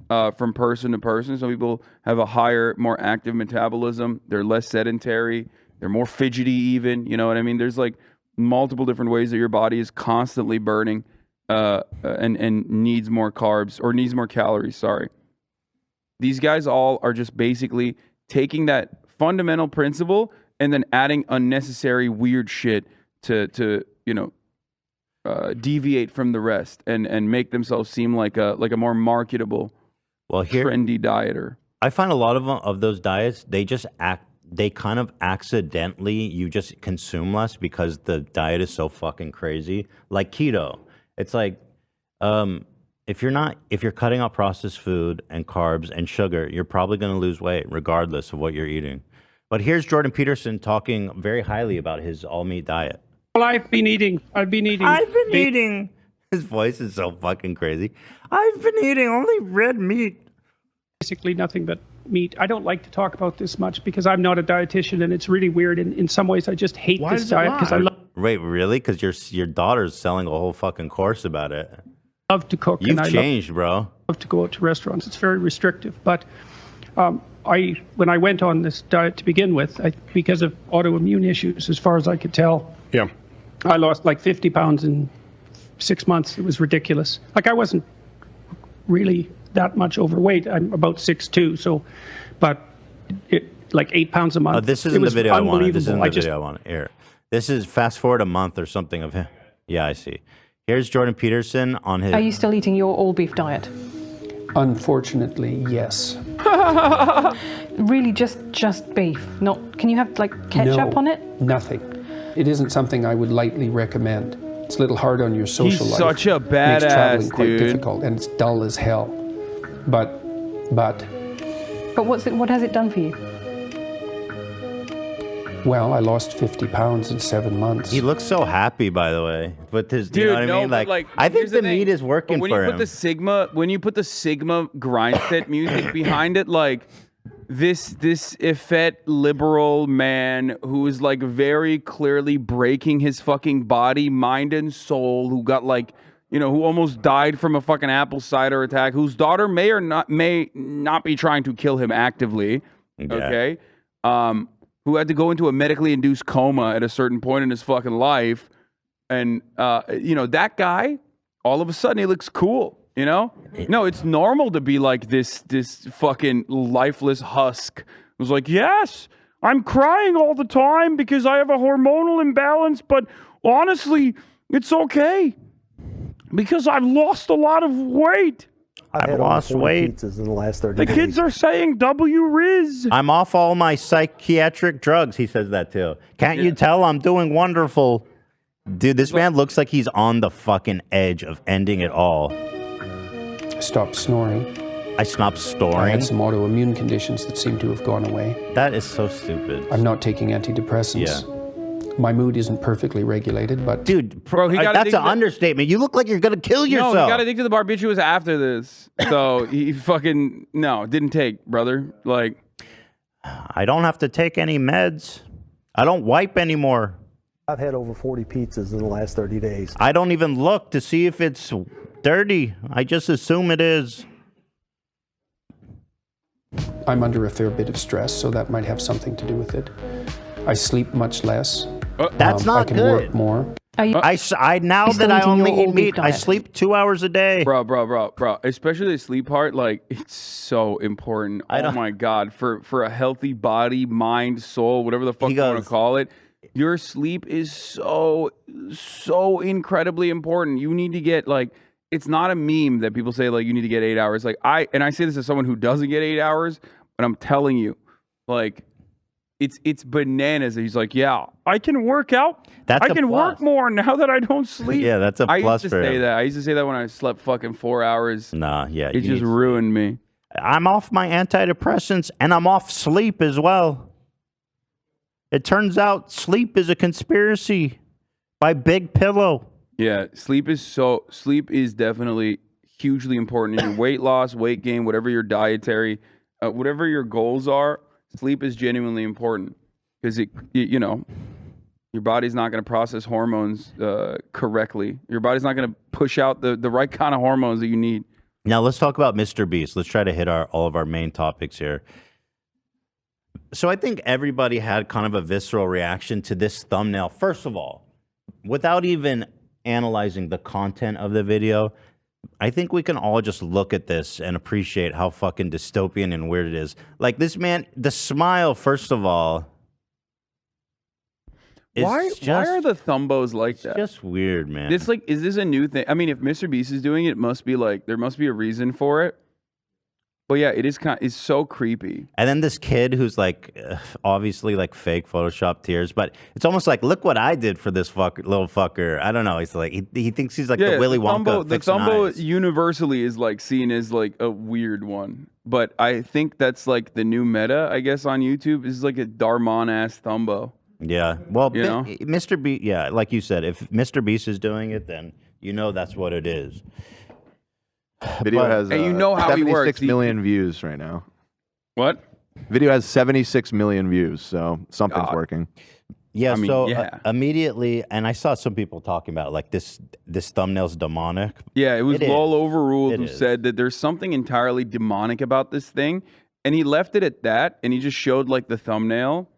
from person to person. Some people have a higher, more active metabolism. They're less sedentary. They're more fidgety even. You know what I mean? There's like multiple different ways that your body is constantly burning and needs more carbs or needs more calories, sorry. These guys all are just basically taking that fundamental principle and then adding unnecessary weird shit to deviate from the rest and make themselves seem like a more marketable, trendy dieter. I find a lot of those diets, they kind of accidentally, you just consume less because the diet is so fucking crazy. Like keto. It's like, if you're cutting out processed food and carbs and sugar, you're probably going to lose weight regardless of what you're eating. But here's Jordan Peterson talking very highly about his all-meat diet. Well, I've been eating. His voice is so fucking crazy. I've been eating only red meat. Basically nothing but meat. I don't like to talk about this much because I'm not a dietitian and it's really weird. In some ways, I just hate this diet because I love. Wait, really? Because your daughter's selling a whole fucking course about it. Love to cook. You've changed, bro. Love to go out to restaurants. It's very restrictive. But when I went on this diet to begin with, because of autoimmune issues, as far as I could tell, I lost like 50 pounds in 6 months. It was ridiculous. Like I wasn't really that much overweight. I'm about 6'2", so, but like 8 pounds a month. This isn't the video I wanted. This isn't the video I wanted. Here, this is fast forward a month or something of him. Yeah, I see. Here's Jordan Peterson on his. Are you still eating your all beef diet? Unfortunately, yes. Really, just beef? Not? Can you have like ketchup on it? Nothing. It isn't something I would lightly recommend. It's a little hard on your social life. He's such a badass, makes traveling quite dude. difficult, and it's dull as hell. But what has it done for you? Well, I lost 50 pounds in 7 months. He looks so happy, by the way. With his, dude, you know what I mean? Like I think the meat is working for him. When you put the Sigma grind set music behind it, like this effete liberal man who is like very clearly breaking his fucking body, mind, and soul, who got like, you know, who almost died from a fucking apple cider attack, whose daughter may not be trying to kill him actively, okay? Who had to go into a medically induced coma at a certain point in his fucking life, and you know, that guy, all of a sudden he looks cool. You know? No, it's normal to be like this fucking lifeless husk who's like, yes, I'm crying all the time because I have a hormonal imbalance, but honestly, it's okay because I've lost a lot of weight. I've lost weight. Pizzas in the last 30 the days. kids are saying W-Riz. I'm off all my psychiatric drugs. He says that too. Can't you tell I'm doing wonderful? Dude, this man looks like he's on the fucking edge of ending it all. Stopped snoring. I stopped I snoring. had some autoimmune conditions that seem to have gone away. That is so stupid. I'm not taking antidepressants. Yeah. My mood isn't perfectly regulated, but... Dude, bro, that's an understatement. You look like you're going to kill yourself. No, he got addicted to the barbiturates after this. So he fucking... No, didn't take, brother. Like... I don't have to take any meds. I don't wipe anymore. I've had over 40 pizzas in the last 30 days. I don't even look to see if it's dirty. I just assume it is. I'm under a fair bit of stress, so that might have something to do with it. I sleep much less. That's not I can good. work more. I now that I only eat meat, I sleep 2 hours a day. Bro. Especially the sleep part, like, it's so important. Oh my God. For a healthy body, mind, soul, whatever the fuck you want to call it, your sleep is so incredibly important. You need to get, like, it's not a meme that people say, like, you need to get 8 hours. Like, I say this as someone who doesn't get 8 hours, but I'm telling you, like, it's bananas. He's like, yeah, I can work out. I can work more now that I don't sleep. Yeah, that's a plus I used to for say him. that. I used to say that when I slept fucking 4 hours. Nah, yeah. It just ruined me. I'm off my antidepressants, and I'm off sleep as well. It turns out sleep is a conspiracy by Big Pillow. Yeah, sleep is definitely hugely important in your weight loss, weight gain, whatever your dietary, whatever your goals are. Sleep is genuinely important because you know, your body's not going to process hormones correctly. Your body's not going to push out the right kind of hormones that you need. Now let's talk about MrBeast. Let's try to hit all of our main topics here. So I think everybody had kind of a visceral reaction to this thumbnail. First of all, without even analyzing the content of the video, I think we can all just look at this and appreciate how fucking dystopian and weird it is. Like this man, the smile, first of all. Why are the thumbos like that? It's just weird, man. This is this a new thing? I mean, if MrBeast is doing it, it must be like there must be a reason for it. But yeah, it's so creepy. And then this kid who's like, obviously like fake Photoshop tears, but it's almost like, look what I did for this little fucker. I don't know. He's like, he thinks he's like the Willy Wonka. The Thumbo universally is like seen as like a weird one. But I think that's like the new meta, I guess, on YouTube is like a Darmon ass Thumbo. Yeah. Well, you know? MrBeast, yeah, like you said, if MrBeast is doing it, then you know that's what it is. Video has and you know how 76 million views right now. What? Video has 76 million views, so something's working. Yeah, I mean, so immediately, and I saw some people talking about like this thumbnail's demonic. Yeah, it was Lol Overruled who said that there's something entirely demonic about this thing, and he left it at that, and he just showed like the thumbnail,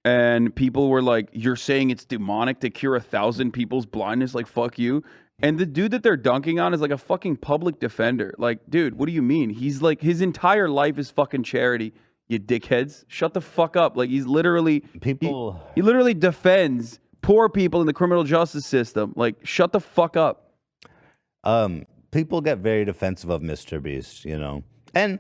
and people were like, "You're saying it's demonic to cure 1,000 people's blindness? Like, fuck you." And the dude that they're dunking on is like a fucking public defender. Like, dude, what do you mean? He's like, his entire life is fucking charity, you dickheads. Shut the fuck up. Like, he's literally... He literally defends poor people in the criminal justice system. Like, shut the fuck up. People get very defensive of MrBeast, you know. And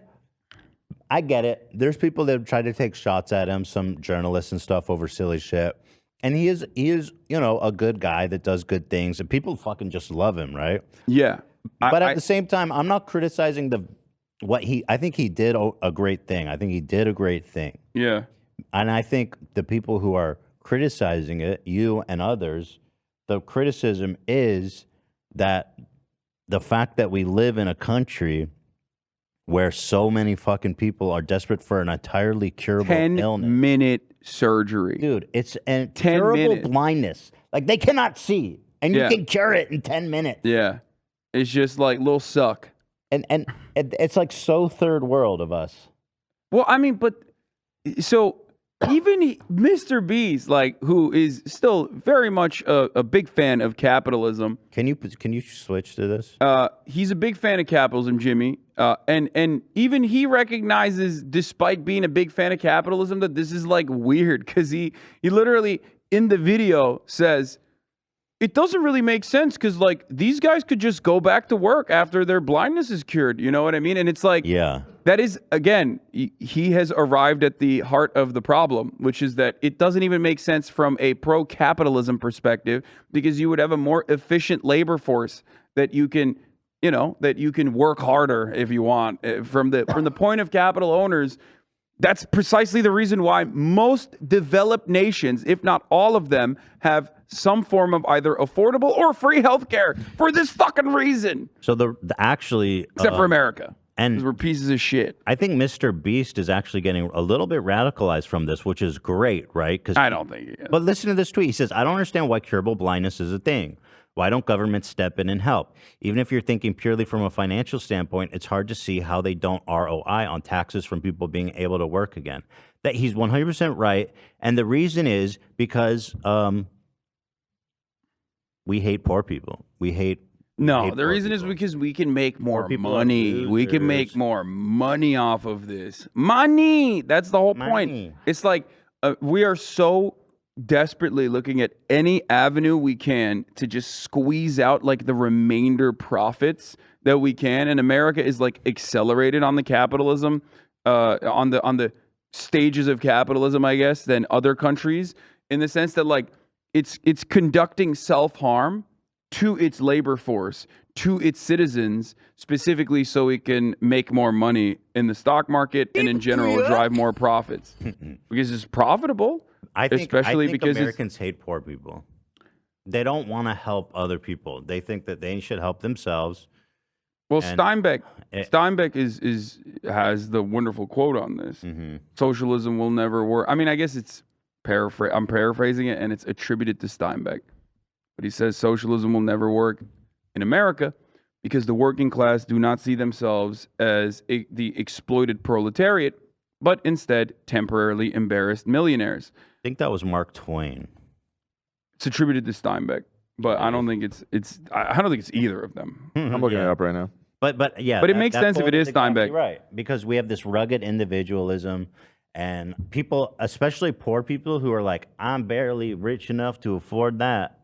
I get it. There's people that try to take shots at him, some journalists and stuff over silly shit. And he is, you know, a good guy that does good things, and people fucking just love him, right? Yeah. But at the same time, I'm not criticizing I think he did a great thing. I think he did a great thing. Yeah. And I think the people who are criticizing it, you and others, the criticism is that the fact that we live in a country where so many fucking people are desperate for an entirely curable illness. 10-minute surgery. Dude, it's an curable blindness. Like, they cannot see, and you can cure it in 10 minutes. Yeah. It's just like little suck. And it's like so third world of us. Well, I mean, but so even MrBeast, like, who is still very much a big fan of capitalism. Can you switch to this? He's a big fan of capitalism, Jimmy. And even he recognizes, despite being a big fan of capitalism, that this is like weird, because he literally in the video says, it doesn't really make sense because, like, these guys could just go back to work after their blindness is cured. You know what I mean? And it's like, yeah, that is, again, he has arrived at the heart of the problem, which is that it doesn't even make sense from a pro-capitalism perspective, because you would have a more efficient labor force that you can, that you can work harder if you want. From the point of capital owners, that's precisely the reason why most developed nations, if not all of them, have some form of either affordable or free healthcare for this fucking reason. So the actually, except for America, and we're pieces of shit. I think MrBeast is actually getting a little bit radicalized from this, which is great, right? Because I don't think he is. But listen to this tweet. He says, "I don't understand why curable blindness is a thing. Why don't governments step in and help? Even if you're thinking purely from a financial standpoint, it's hard to see how they don't ROI on taxes from people being able to work again." That he's 100% right, and the reason is because we hate poor people. We hate. The reason is because we can make more money. We can make more money off of this. Money. That's the whole point. It's like we are so desperately looking at any avenue we can to just squeeze out like the remainder profits that we can. And America is like accelerated on the capitalism, on the stages of capitalism, I guess, than other countries, in the sense that like it's conducting self-harm to its labor force, to its citizens, specifically so it can make more money in the stock market and in general drive more profits because it's profitable. I think especially because Americans hate poor people. They don't want to help other people. They think that they should help themselves. Well, Steinbeck has the wonderful quote on this. Socialism will never work. I mean, I guess it's I'm paraphrasing it, and it's attributed to Steinbeck. But he says socialism will never work in America because the working class do not see themselves as the exploited proletariat, but instead temporarily embarrassed millionaires. I think that was Mark Twain. It's attributed to Steinbeck, but I don't think I don't think it's either of them. I'm looking it up right now. But it makes sense if it is exactly Steinbeck, right? Because we have this rugged individualism, and people, especially poor people, who are like, I'm barely rich enough to afford that.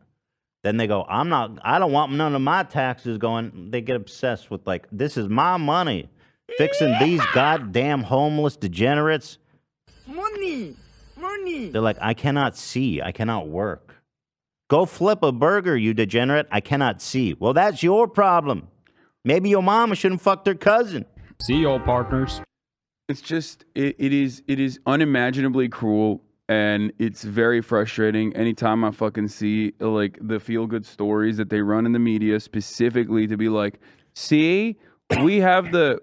Then they go, I don't want none of my taxes going. They get obsessed with like, this is my money, fixing these goddamn homeless degenerates. Money. They're like, I cannot see. I cannot work. Go flip a burger, you degenerate. I cannot see. Well, that's your problem. Maybe your mama shouldn't fuck their cousin. See you, old partners. It's just, it is unimaginably cruel, and it's very frustrating anytime I fucking see like the feel-good stories that they run in the media, specifically to be like, see, we have the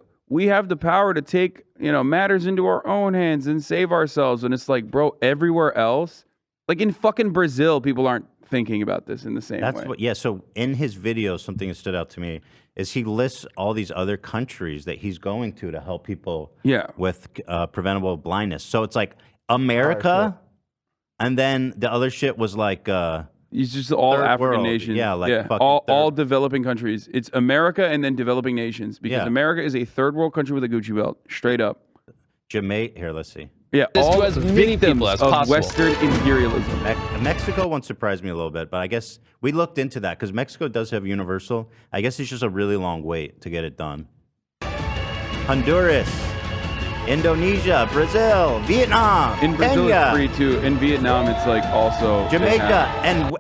power to take, matters into our own hands and save ourselves. And it's like, bro, everywhere else, like in fucking Brazil, people aren't thinking about this in the same way. So in his video, something that stood out to me is he lists all these other countries that he's going to help people with preventable blindness. So it's like America, and then the other shit was like it's just all African nations. All developing countries. It's America and then developing nations, because America is a third world country with a Gucci belt, straight up. Jamaica, here, let's see. Yeah, all as many people as possible. Western imperialism. Mexico once surprised me a little bit, but I guess we looked into that because Mexico does have universal. I guess it's just a really long wait to get it done. Honduras, Indonesia, Brazil, Vietnam, in Brazil Kenya. It's free too. In Vietnam, it's like also Jamaica,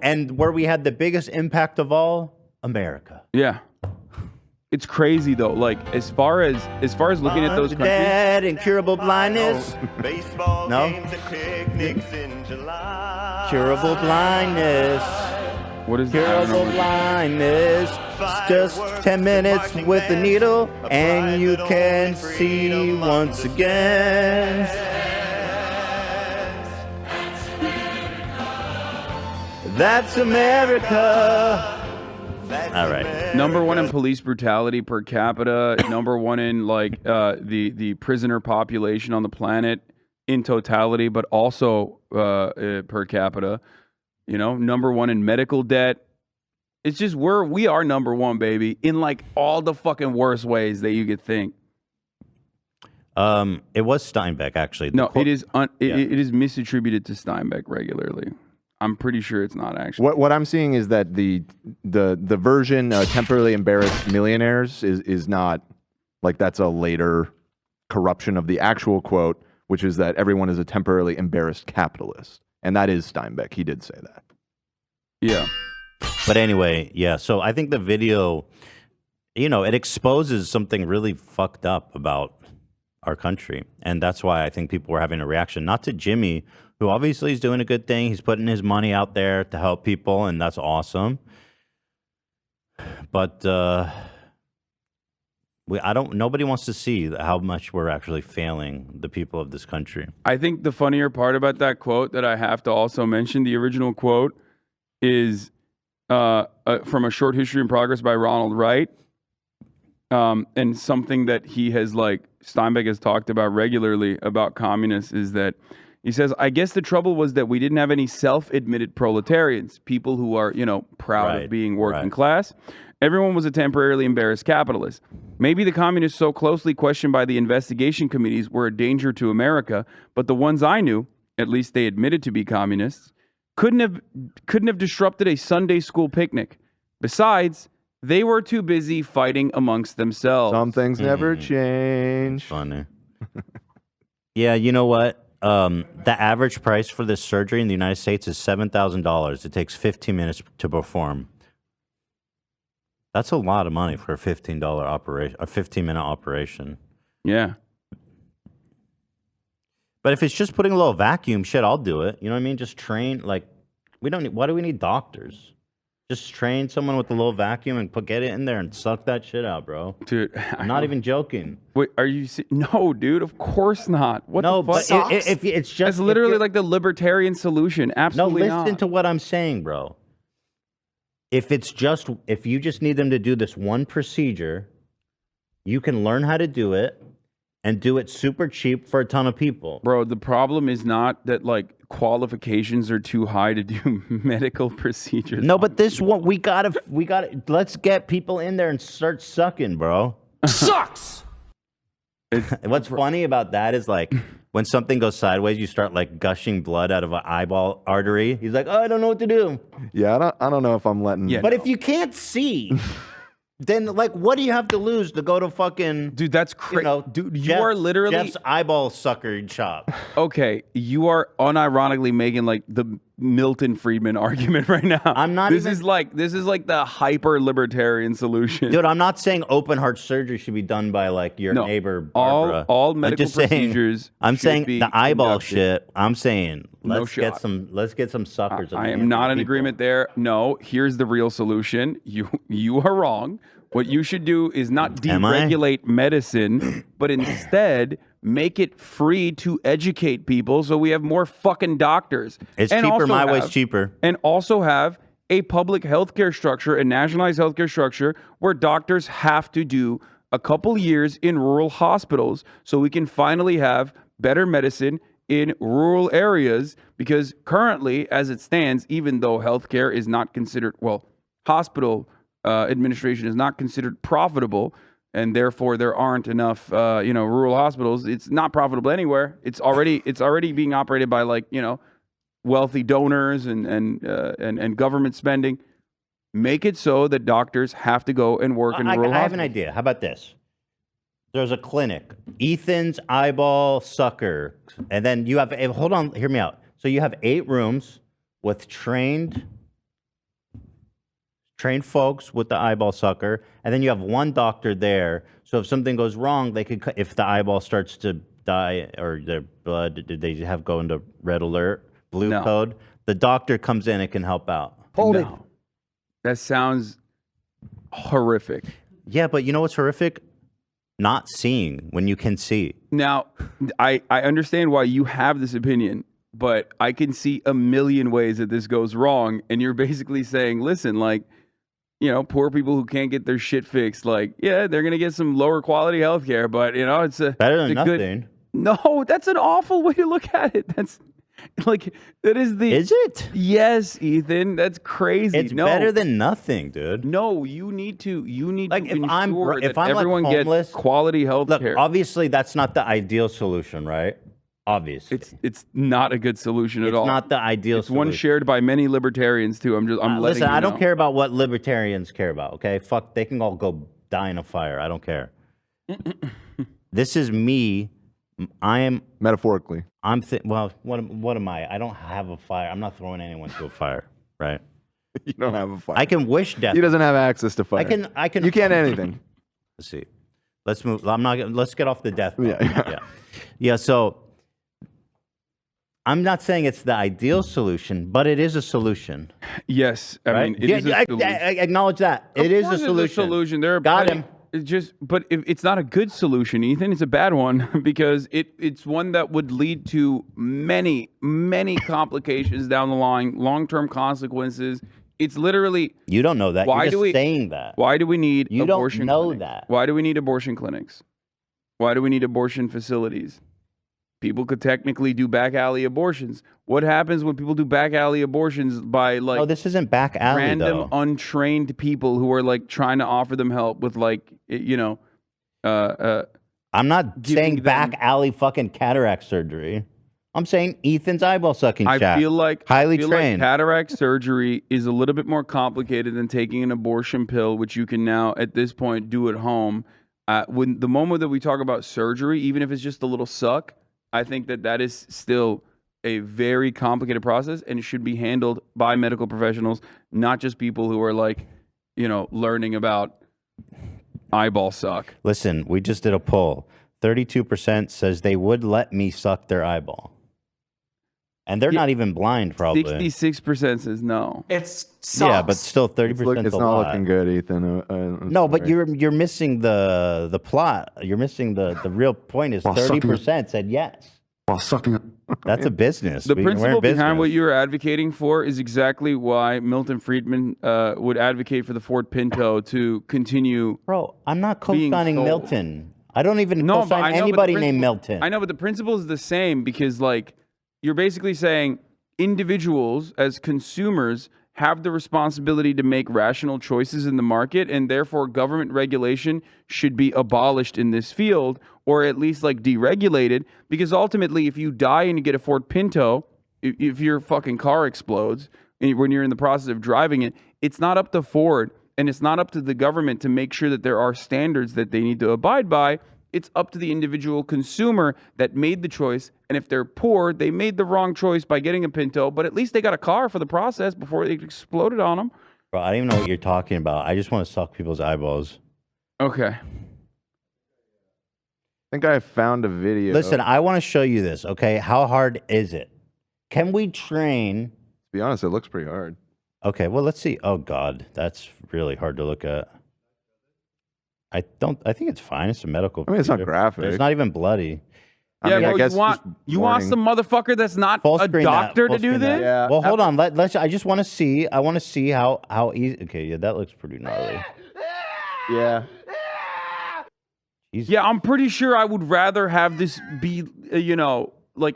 and where we had the biggest impact of all, America. Yeah. It's crazy though. Like as far as looking at those countries, dead, incurable blindness. No. Games and picnics in July. Curable blindness. What is Curable blindness. Just 10 minutes with the needle, and you can see once again. That's America. All right. #1 in police brutality per capita. #1 in like the prisoner population on the planet in totality, but also per capita. You know, #1 in medical debt. It's just we are #1, baby, in like all the fucking worst ways that you could think. It was Steinbeck actually. No, it is it is misattributed to Steinbeck regularly. I'm pretty sure it's not actually. What I'm seeing is that the version temporarily embarrassed millionaires is not like that's a later corruption of the actual quote, which is that everyone is a temporarily embarrassed capitalist, and that is Steinbeck. He did say that. Yeah. But anyway, yeah. So I think the video, you know, it exposes something really fucked up about our country, and that's why I think people were having a reaction, not to Jimmy, who obviously is doing a good thing. He's putting his money out there to help people, and that's awesome. But nobody wants to see how much we're actually failing the people of this country. I think the funnier part about that quote that I have to also mention, the original quote is from A Short History in Progress by Ronald Wright, and something that he has Steinbeck has talked about regularly about communists is that he says, I guess the trouble was that we didn't have any self-admitted proletarians, people who are, proud of being working class. Everyone was a temporarily embarrassed capitalist. Maybe the communists so closely questioned by the investigation committees were a danger to America, but the ones I knew, at least they admitted to be communists, couldn't have disrupted a Sunday school picnic. Besides, they were too busy fighting amongst themselves. Some things never change. Funny. Yeah, you know what? The average price for this surgery in the United States is $7,000. It takes 15 minutes to perform. That's a lot of money for a $15 operation, a 15-minute operation. Yeah. But if it's just putting a little vacuum, shit, I'll do it. You know what I mean? Just train, why do we need doctors? Just train someone with a little vacuum and get it in there and suck that shit out, bro. Dude, I'm not even joking. Wait, are you? No, dude. Of course not. What no, the fuck? but if it's just that's literally like the libertarian solution. Absolutely no. Listen to what I'm saying, bro. If you just need them to do this one procedure, you can learn how to do it and do it super cheap for a ton of people. Bro, the problem is not that qualifications are too high to do medical procedures. No, but this one we gotta let's get people in there and start sucking, bro. Sucks. What's funny about that is when something goes sideways, you start gushing blood out of an eyeball artery. He's like, oh, I don't know what to do. Yeah, I don't know if I'm letting. Yeah, but if you can't see. Then, what do you have to lose to go to fucking... Dude, that's crazy. Dude, you are literally... Jeff's eyeball sucker shop. Okay, you are unironically making, the Milton Friedman argument right now. I'm not This is the hyper-libertarian solution. Dude, I'm not saying open-heart surgery should be done by, your neighbor, Barbara. All medical procedures I'm saying the eyeball conducted. shit, I'm saying, let's get some suckers. I am not in agreement there. No, here's the real solution. You are wrong. What you should do is not deregulate medicine, but instead make it free to educate people so we have more fucking doctors. It's cheaper. My way's cheaper. And also have a public healthcare structure, a nationalized healthcare structure where doctors have to do a couple years in rural hospitals so we can finally have better medicine in rural areas, because currently, as it stands, even though healthcare is not considered, hospital administration is not considered profitable, and therefore there aren't enough, rural hospitals. It's not profitable anywhere. It's already being operated by wealthy donors and government spending. Make it so that doctors have to go and work in rural hospitals. I have an idea. How about this? There's a clinic, Ethan's eyeball sucker, and then you have. Hold on, hear me out. So you have 8 rooms with trained folks with the eyeball sucker, and then you have one doctor there. So if something goes wrong, they could, if the eyeball starts to die or their blood, did they go into red alert, blue code? The doctor comes in and can help out. Hold it. That sounds horrific. Yeah, but you know what's horrific? Not seeing when you can see. Now, I understand why you have this opinion, but I can see a million ways that this goes wrong. And you're basically saying, listen, like, you know, poor people who can't get their shit fixed, like, yeah, they're going to get some lower quality healthcare, but, you know, it's better than nothing. Good, no, that's an awful way to look at it. That's like, that is the. Is it? Yes, Ethan. That's crazy. It's better than nothing, dude. No, you need to like, to if I'm everyone like homeless, gets quality health look, care. Obviously, that's not the ideal solution, right? Obviously. It's not a good solution at all. It's not the ideal solution. One shared by many libertarians, too. I'm letting listen, you I don't know. care about what libertarians care about, okay? Fuck, they can all go die in a fire. I don't care. This is me. I am metaphorically. Well, what am I? I don't have a fire. I'm not throwing anyone to a fire, right? You don't have a fire. I can wish death. He doesn't have access to fire. I can. You can't anything. Let's see. Let's move. Let's get off the death. Yeah. Yeah. So I'm not saying it's the ideal solution, but it is a solution. Yes, I right? mean, it is a solution. I acknowledge that. It is a solution. It's a solution. There are Got him. But it's not a good solution, Ethan. It's a bad one because it's one that would lead to many complications down the line, long-term consequences. It's literally. You don't know that. You're just saying that. Why do we need abortion? You don't know clinics? that. Why do we need abortion clinics? Why do we need abortion facilities? People could technically do back alley abortions. What happens when people do back alley abortions by like? Oh, this isn't back alley random though. Untrained people who are like trying to offer them help with like I'm not saying back alley fucking cataract surgery. I'm saying Ethan's eyeball sucking shot. I feel like highly trained. Like cataract surgery is a little bit more complicated than taking an abortion pill, which you can now at this point do at home. When the moment that we talk about surgery, even if it's just a little suck, I think that is still a very complicated process, and it should be handled by medical professionals, not just people who are like, learning about eyeball suck. Listen, we just did a poll. 32% says they would let me suck their eyeball. And they're not even blind, probably. 66% says no. It's sucks. Yeah, but still 30% It's not looking good, Ethan. No, but you're missing the plot. You're missing the real point is 30% said yes. While sucking. That's a business. The principle behind what you're advocating for is exactly why Milton Friedman would advocate for the Ford Pinto to continue. Bro, I'm not co-signing Milton. I don't even co-sign anybody named Milton. I know, but the principle is the same because, like, you're basically saying individuals as consumers have the responsibility to make rational choices in the market, and therefore government regulation should be abolished in this field, or at least like deregulated, because ultimately if you die and you get a Ford Pinto, if your fucking car explodes and when you're in the process of driving it, it's not up to Ford and it's not up to the government to make sure that there are standards that they need to abide by. It's up to the individual consumer that made the choice. And if they're poor, they made the wrong choice by getting a Pinto, but at least they got a car for the process before it exploded on them. Bro, I don't even know what you're talking about. I just want to suck people's eyeballs. Okay. I think I found a video. Listen, I want to show you this, okay? How hard is it? Can we train? To be honest, it looks pretty hard. Okay, well, let's see. Oh, God, that's really hard to look at. I think it's fine. It's a medical. I mean, it's not graphic. It's not even bloody. Yeah, bro, you want some motherfucker that's not a doctor to do this? Yeah. Well, hold on. I just want to see. I want to see how easy. Okay, yeah, that looks pretty gnarly. Yeah. Jesus. Yeah, I'm pretty sure I would rather have this be,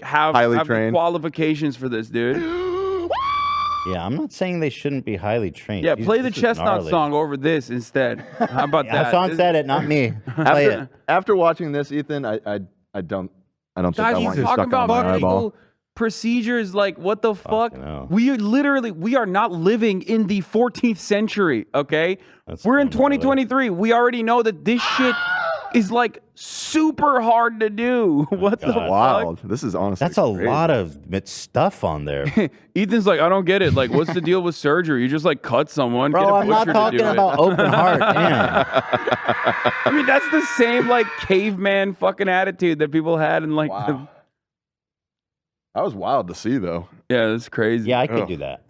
have the qualifications for this, dude. Yeah, I'm not saying they shouldn't be highly trained. Yeah, play the Chestnut song over this instead. How about that? Hassan said it, not me. Play it. After watching this, Ethan, I don't think Guys, I want you talking stuck on about my eyeball. medical procedures, like what the fuck? We are not living in the 14th century, okay? We're in 2023. We already know that this shit is like super hard to do. What the wild? fuck? This is honestly That's a crazy. lot of stuff on there. Ethan's like, I don't get it. Like, what's the deal with surgery? You just like cut someone. Bro, get a I'm not butcher to talking do it. about open heart. Damn. I mean, that's the same like caveman fucking attitude that people had in like. Wow. That was wild to see, though. Yeah, that's crazy. Yeah, I could do that.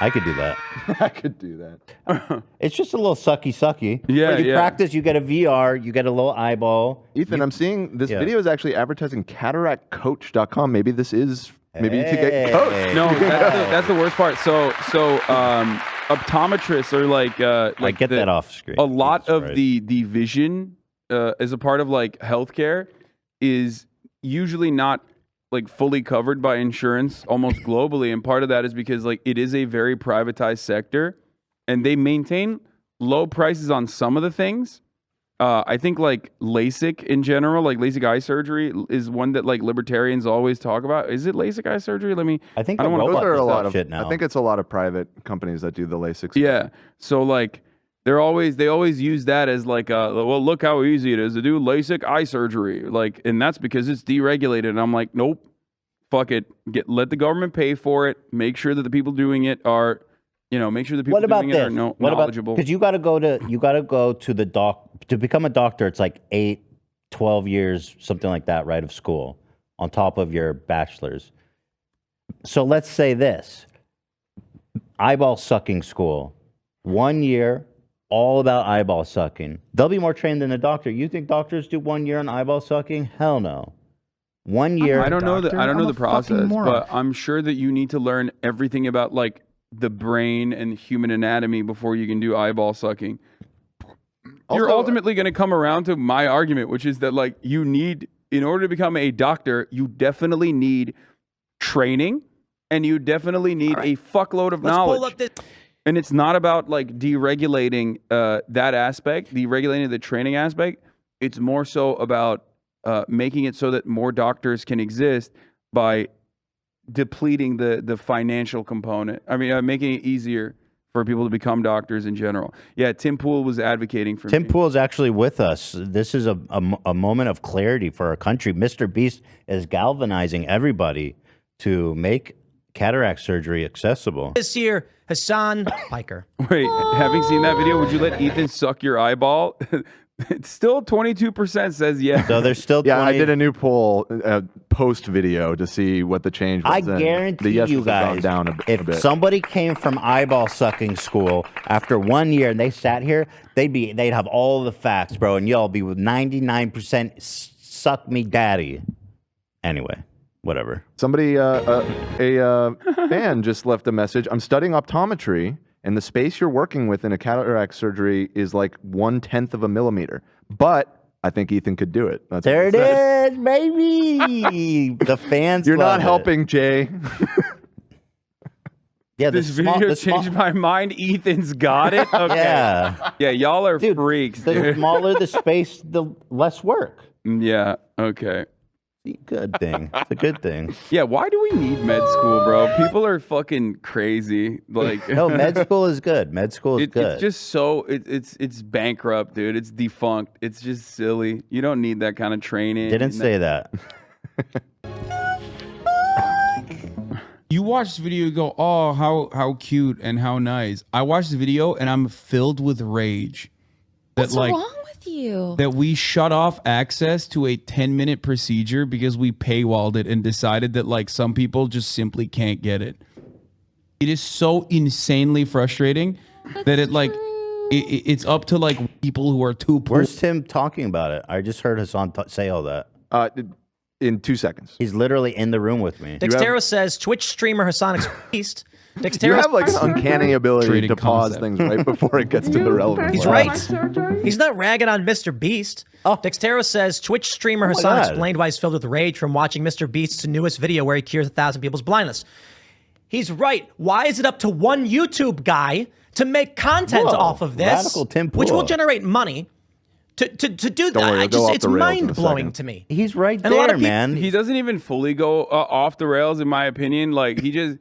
I could do that. I could do that. It's just a little sucky. Yeah, you practice, you get a VR, you get a little eyeball. Ethan, I'm seeing this video is actually advertising cataractcoach.com. Maybe this is, maybe you could get coached. No, that's the worst part. So optometrists are like I get that off screen. A lot of the vision as a part of like healthcare is usually not like fully covered by insurance almost globally, and part of that is because like it is a very privatized sector and they maintain low prices on some of the things. I think like LASIK in general, like LASIK eye surgery is one that like libertarians always talk about. Is it LASIK eye surgery? I think I don't want to. A lot of shit now. I think it's a lot of private companies that do the LASIK stuff. Yeah. So like they always use that as like well, look how easy it is to do LASIK eye surgery. Like, and that's because it's deregulated. And I'm like, nope, fuck it. Let the government pay for it. Make sure that the people doing it are, make sure the people doing it are knowledgeable. Because you got to go to the doc to become a doctor. It's like 12 years, something like that, right, of school on top of your bachelor's. So let's say this: eyeball sucking school, 1 year, all about eyeball sucking. They'll be more trained than a doctor. You think doctors do 1 year on eyeball sucking? Hell no. 1 year. I don't know the process, but I'm sure that you need to learn everything about like the brain and human anatomy before you can do eyeball sucking. You're ultimately going to come around to my argument, which is that like in order to become a doctor, you definitely need training and you definitely need a fuckload of knowledge. Pull up this. And it's not about like deregulating that aspect, deregulating the training aspect. It's more so about making it so that more doctors can exist by depleting the financial component. I mean, making it easier for people to become doctors in general. Yeah, Tim Pool was advocating for Tim Pool is actually with us. This is a moment of clarity for our country. MrBeast is galvanizing everybody to make cataract surgery accessible. This year, Hassan Piker. Wait, having seen that video, would you let Ethan suck your eyeball? It's still 22% says yes. So there's still 20... Yeah, I did a new poll post video to see what the change was. I guarantee you guys, if somebody came from eyeball sucking school after 1 year and they sat here, they'd have all the facts, bro, and y'all be with 99% suck me daddy. Anyway. Whatever. Somebody, a fan just left a message. I'm studying optometry, and the space you're working with in a cataract surgery is like 1/10 of a millimeter. But I think Ethan could do it. That's there it is, baby. The fans. You're not helping, Jay. Yeah, this video changed my mind. Ethan's got it. Okay. Yeah, y'all are freaks. The smaller the space, the less work. Yeah. Okay. Good thing. It's a good thing. Yeah, why do we need med school, bro? People are fucking crazy. Like, no, med school is good. Med school is good. It's just so it's bankrupt, dude. It's defunct. It's just silly. You don't need that kind of training. Didn't say that. You watch the video, you go, oh, how cute and how nice. I watched the video and I'm filled with rage. What's wrong with you? That we shut off access to a 10-minute procedure because we paywalled it and decided that like some people just simply can't get it. It is so insanely frustrating that it's up to like people who are too poor. Where's Tim talking about it? I just heard Hassan say all that. In 2 seconds. He's literally in the room with me. Dextero says Twitch streamer Hassan Beast. You have like an uncanny ability to pause things right before it gets to the relevant. He's right. He's not ragging on MrBeast. Dextero says Twitch streamer Hassan explained why he's filled with rage from watching MrBeast's newest video where he cures 1,000 people's blindness. He's right. Why is it up to one YouTube guy to make content off of this, Radical Tim Pool, which will generate money? To do that, it's mind-blowing to me. He's right there, man. He doesn't even fully go off the rails, in my opinion. Like, he just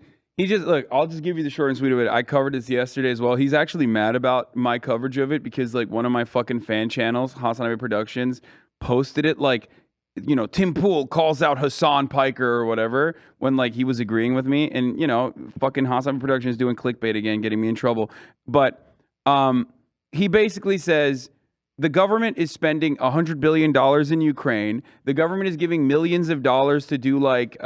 look, I'll just give you the short and sweet of it. I covered this yesterday as well. He's actually mad about my coverage of it because, like, one of my fucking fan channels, Hassan Productions, posted it like, you know, Tim Pool calls out Hassan Piker or whatever when, like, he was agreeing with me. And, you know, fucking Hassan Productions doing clickbait again, getting me in trouble. But he basically says, the government is spending $100 billion in Ukraine. The government is giving millions of dollars to do like,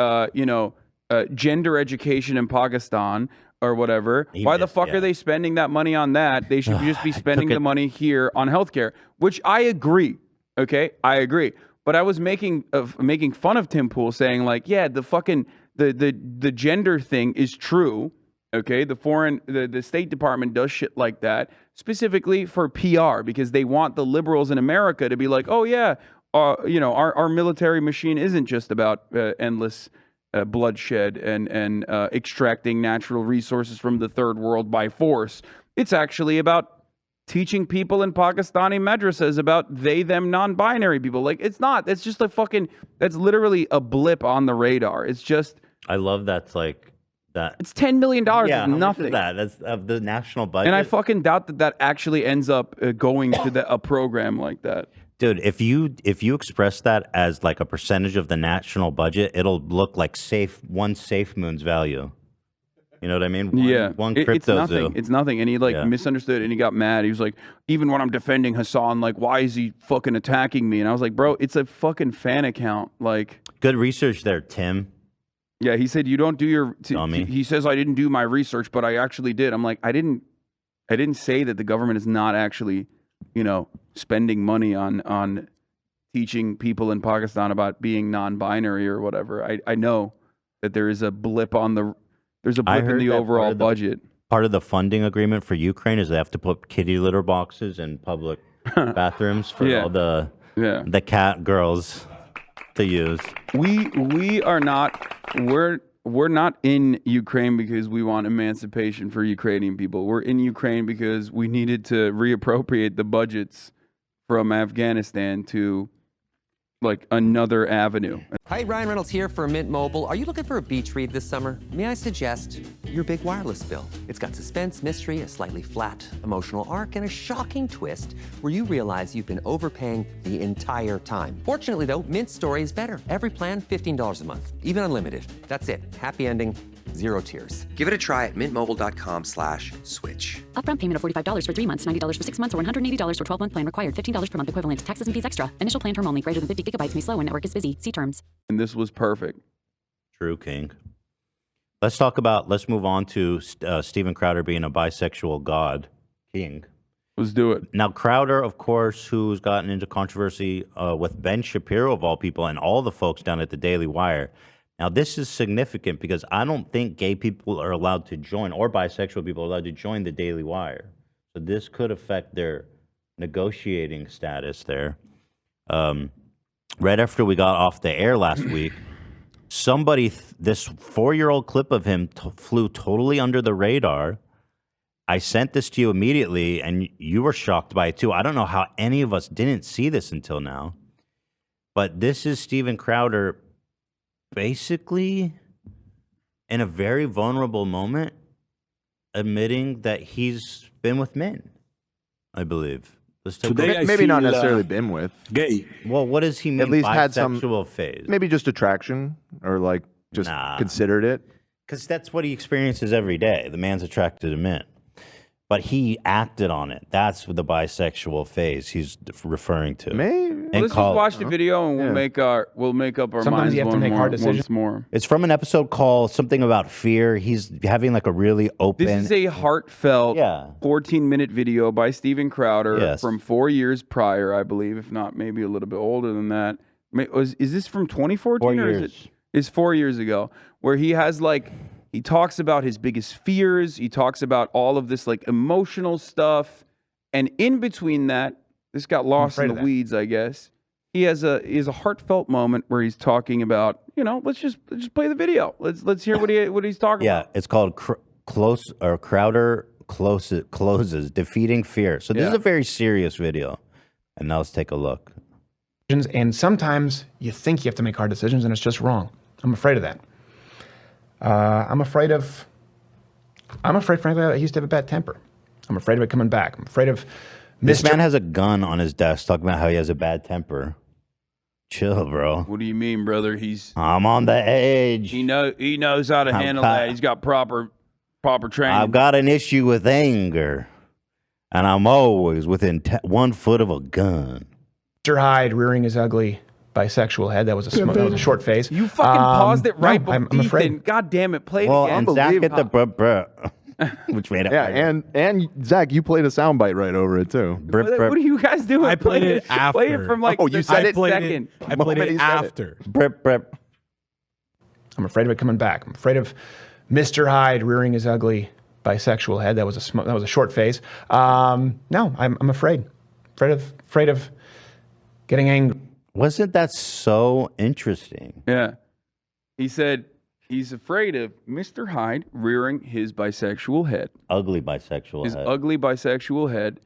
gender education in Pakistan. or whatever. Why the fuck are they spending that money on that? They should just be spending the money here on healthcare, which I agree. Okay, I agree. But I was making fun of Tim Pool, saying like, yeah, the fucking the gender thing is true. Okay, the State Department does shit like that specifically for PR because they want the liberals in America to be like, oh yeah, our military machine isn't just about endless bloodshed and extracting natural resources from the third world by force. It's actually about teaching people in Pakistani madrasas about they, them, non-binary people. Like, it's not. It's just that's literally a blip on the radar. It's just. I love that's like that. It's $10 million. Yeah, is nothing. That's of the national budget. And I fucking doubt that actually ends up going to a program like that. Dude, if you express that as like a percentage of the national budget, it'll look like one SafeMoon's value. You know what I mean? One crypto it's nothing. zoo. It's nothing. And he misunderstood and he got mad. He was like, even when I'm defending Hassan, like, why is he fucking attacking me? And I was like, bro, it's a fucking fan account. Like, good research there, Tim. Yeah, he said you don't do your. He says I didn't do my research, but I actually did. I'm like, I didn't say that the government is not actually, spending money on teaching people in Pakistan about being non-binary or whatever. I know that there is a blip on the. There's a blip in the overall budget. Part of the funding agreement for Ukraine is they have to put kitty litter boxes in public bathrooms for all the cat girls to use. We're not in Ukraine because we want emancipation for Ukrainian people. We're in Ukraine because we needed to reappropriate the budgets from Afghanistan to like another avenue. Hi, Ryan Reynolds here for Mint Mobile. Are you looking for a beach read this summer? May I suggest your big wireless bill? It's got suspense, mystery, a slightly flat emotional arc, and a shocking twist where you realize you've been overpaying the entire time. Fortunately, though, Mint's story is better. Every plan, $15 a month, even unlimited. That's it. Happy ending. Zero tears. Give it a try at mintmobile.com/switch. Upfront payment of $45 for 3 months, $90 for 6 months, or $180 for 12-month plan required. $15 per month equivalent. Taxes and fees extra. Initial plan term only. Greater than 50 gigabytes may slow when network is busy. See terms. And this was perfect. True, King. Let's move on to Steven Crowder being a bisexual god. King. Let's do it. Now, Crowder, of course, who's gotten into controversy with Ben Shapiro, of all people, and all the folks down at the Daily Wire. Now, this is significant because I don't think gay people are allowed to join, or bisexual people are allowed to join the Daily Wire. So this could affect their negotiating status there. Right after we got off the air last week, this 4-year-old clip of him flew totally under the radar. I sent this to you immediately, and you were shocked by it too. I don't know how any of us didn't see this until now. But this is Steven Crowder basically in a very vulnerable moment admitting that he's been with men, I believe. Maybe not necessarily been with. Gay. Well, what does he mean? At least bisexual had some phase. Maybe just attraction, or like just considered it. Because that's what he experiences every day. The man's attracted to men. But he acted on it. That's the bisexual phase he's referring to. Maybe. Let's just watch the video and we'll make up our Sometimes minds you have to make hard decisions. once more. It's from an episode called something about fear. He's having like a really open. This is a heartfelt 14-minute video by Steven Crowder from 4 years prior, I believe, if not maybe a little bit older than that. Is this from 2014 4 or years. It's 4 years ago, where he has he talks about his biggest fears. He talks about all of this emotional stuff. And in between that, this got lost in the weeds, I guess. He has a heartfelt moment where he's talking about, let's just play the video. Let's hear what he's talking about. Yeah, it's called Crowder Closes Defeating Fear. So this is a very serious video. And now let's take a look. And sometimes you think you have to make hard decisions and it's just wrong. I'm afraid of that. I'm afraid, frankly, I used to have a bad temper. I'm afraid of it coming back. I'm afraid of... This man has a gun on his desk talking about how he has a bad temper. Chill, bro. What do you mean, brother? I'm on the edge. He knows how to handle that. He's got proper training. I've got an issue with anger, and I'm always within 1 foot of a gun. Mr. Hyde rearing his ugly bisexual head. That was a short phase. You fucking paused it right before I'm afraid. Ethan. God damn it, play it Well, again. and Zach hit the bruh, which made it. Yeah, and Zach, you played a soundbite right over it too. What are you guys doing? I played it after. Play it from like Oh, you the said it second. I played it after. I'm afraid of it coming back. I'm afraid of Mr. Hyde rearing his ugly bisexual head. That was a short phase. No, I'm afraid. Afraid of getting angry. Wasn't that so interesting? Yeah. He said he's afraid of Mr. Hyde rearing his bisexual head. Ugly bisexual His head. ugly bisexual head.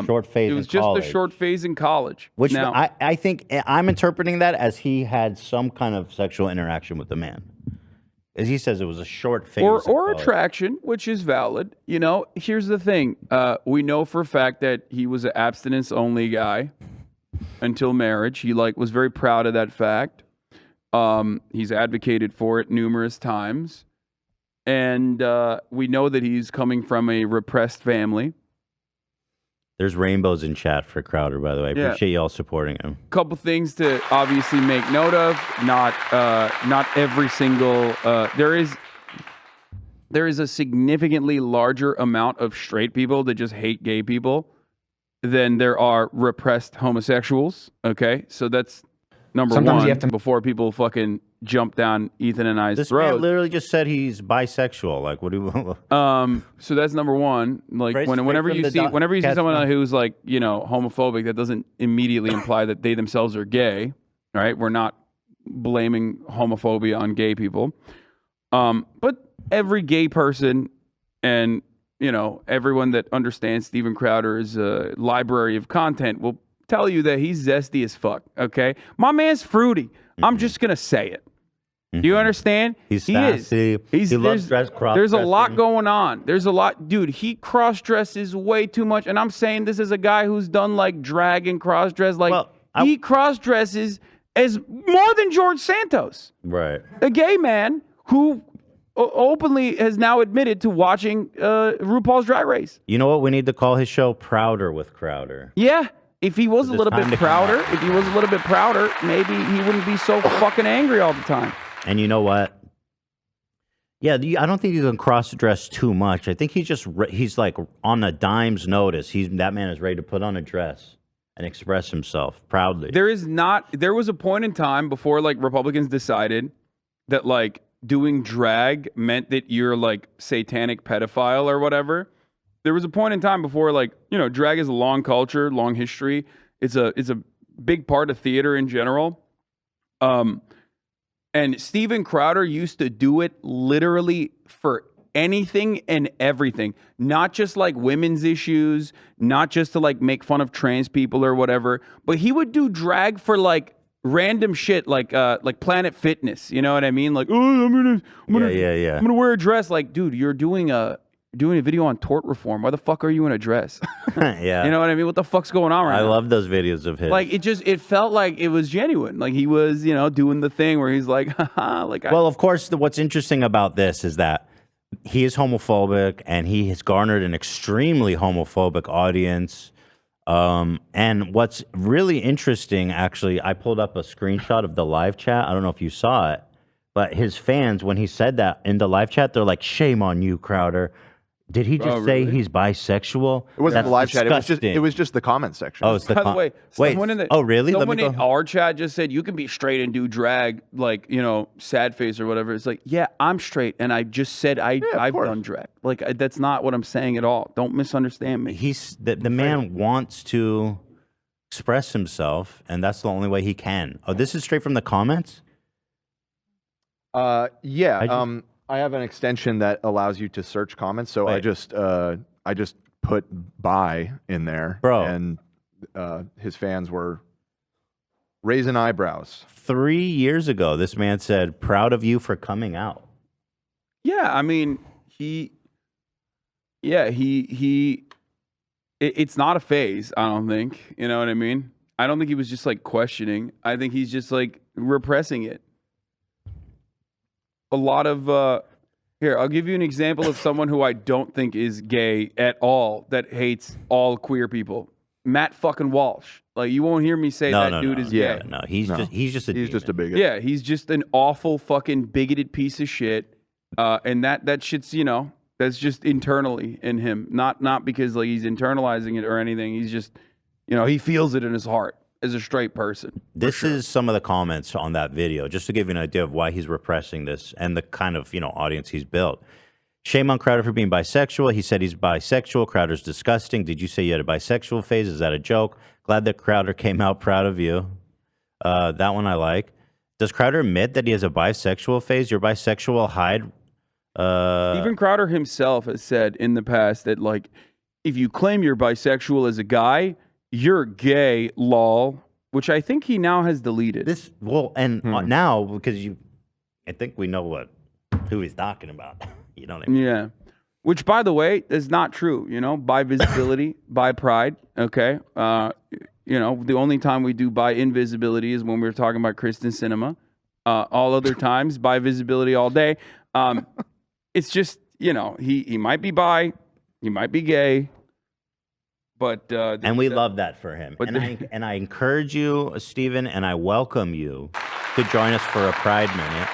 Short phase. It was in just college. a short phase in college. Which now, I think I'm interpreting that as he had some kind of sexual interaction with the man. As he says, it was a short phase. or attraction, which is valid. You know, here's the thing. We know for a fact that he was an abstinence-only guy until marriage. He was very proud of that fact. He's advocated for it numerous times. And we know that he's coming from a repressed family. There's rainbows in chat for Crowder, by the way. I Yeah. appreciate y'all supporting him. Couple things to obviously make note of. Not every single. There is a significantly larger amount of straight people that just hate gay people than there are repressed homosexuals. Okay, so that's number Sometimes one. you have to- Before people fucking jump down Ethan and I's This throats. man literally just said he's bisexual. Like, what do you? So that's number one. Like Straight whenever from you the see dot- whenever you see cat's someone mouth. who's like, you know, homophobic, that doesn't immediately imply that they themselves are gay. Right? We're not blaming homophobia on gay people. But every gay person and, you know, everyone that understands Steven Crowder's library of content will tell you that he's zesty as fuck. Okay? My man's fruity. I'm just gonna say it. Do you understand? He's he sassy. is. He loves There's a lot going on. There's a lot, dude. He cross dresses way too much, and I'm saying this as a guy who's done like drag and cross dress. Like he cross dresses as more than George Santos, Right. a gay man who openly has now admitted to watching RuPaul's Drag Race. You know what? We need to call his show Prouder with Crowder. Yeah. If he was a It's little time bit to come prouder, maybe he wouldn't be so fucking angry all the time. And you know what? Yeah, I don't think you can cross-dress too much. I think he's like on a dime's notice. That man is ready to put on a dress and express himself proudly. There was a point in time before like Republicans decided that like doing drag meant that you're like satanic pedophile or whatever. There was a point in time before like, you know, drag is a long culture, long history. It's a big part of theater in general. And Steven Crowder used to do it literally for anything and everything, not just like women's issues, not just to like make fun of trans people or whatever, but he would do drag for like random shit like Planet Fitness. You know what I mean? Like, oh, I'm gonna wear a dress. Like, dude, you're doing a video on tort reform. Why the fuck are you in a dress? Yeah. You know what I mean? What the fuck's going on right now? I love those videos of his. Like it felt like it was genuine. Like he was, you know, doing the thing where he's like, haha, like. Well, of course, what's interesting about this is that he is homophobic and he has garnered an extremely homophobic audience. And what's really interesting, actually, I pulled up a screenshot of the live chat. I don't know if you saw it, but his fans, when he said that in the live chat, they're like, "Shame on you, Crowder." Did he just say he's bisexual? It wasn't That's the live chat. disgusting. It was just the comment section. Oh, it's the By the way, wait. someone in the, Oh, really? Someone in our chat just said you can be straight and do drag, like, you know, sad face or whatever. It's like, yeah, I'm straight, and I just said I've done drag. Like, that's not what I'm saying at all. Don't misunderstand me. He's the man wants to express himself, and that's the only way he can. Oh, this is straight from the comments. Yeah. I have an extension that allows you to search comments, so I just put "bye" in there, Bro. and his fans were raising eyebrows. 3 years ago, this man said, "Proud of you for coming out." Yeah, I mean, it's not a phase, I don't think. You know what I mean? I don't think he was just like questioning. I think he's just like repressing it. A lot of here, I'll give you an example of someone who I don't think is gay at all that hates all queer people. Matt fucking Walsh. Like, you won't hear me say dude is gay. No, he's just a bigot. Yeah, he's just an awful fucking bigoted piece of shit. And that shit's, that's just internally in him. Not because like he's internalizing it or anything. He's just, he feels it in his heart as a straight person. This is some of the comments on that video, just to give you an idea of why he's repressing this and the kind of, audience he's built. Shame on Crowder for being bisexual. He said he's bisexual. Crowder's disgusting. Did you say you had a bisexual phase? Is that a joke? Glad that Crowder came out proud of you. That one I like. Does Crowder admit that he has a bisexual phase? Your bisexual hide? Even Crowder himself has said in the past that, like, if you claim you're bisexual as a guy, you're gay, lol, which I think he now has deleted. Now, because I think we know who he's talking about. You know what I mean? Yeah. Which, by the way, is not true. By visibility, by pride. Okay. The only time we do by invisibility is when we're talking about Kristen Cinema. All other times, by visibility all day. It's just, he might be bi, he might be gay, but and we love that for him. And I encourage you, Stephen, and I welcome you to join us for a Pride Minute.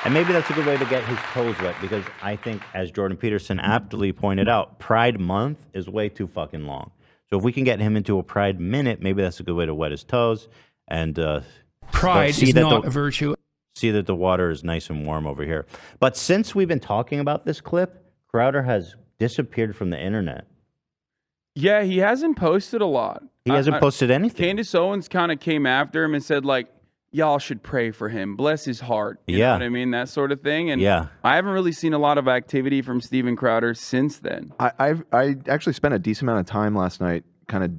And maybe that's a good way to get his toes wet, because I think, as Jordan Peterson aptly pointed out, Pride Month is way too fucking long. So if we can get him into a Pride Minute, maybe that's a good way to wet his toes. And pride is not a virtue. See that the water is nice and warm over here. But since we've been talking about this clip, Crowder has disappeared from the internet. Yeah, he hasn't posted a lot. He hasn't posted anything. Candace Owens kind of came after him and said, like, y'all should pray for him. Bless his heart. You know what I mean? That sort of thing. And I haven't really seen a lot of activity from Steven Crowder since then. I actually spent a decent amount of time last night kind of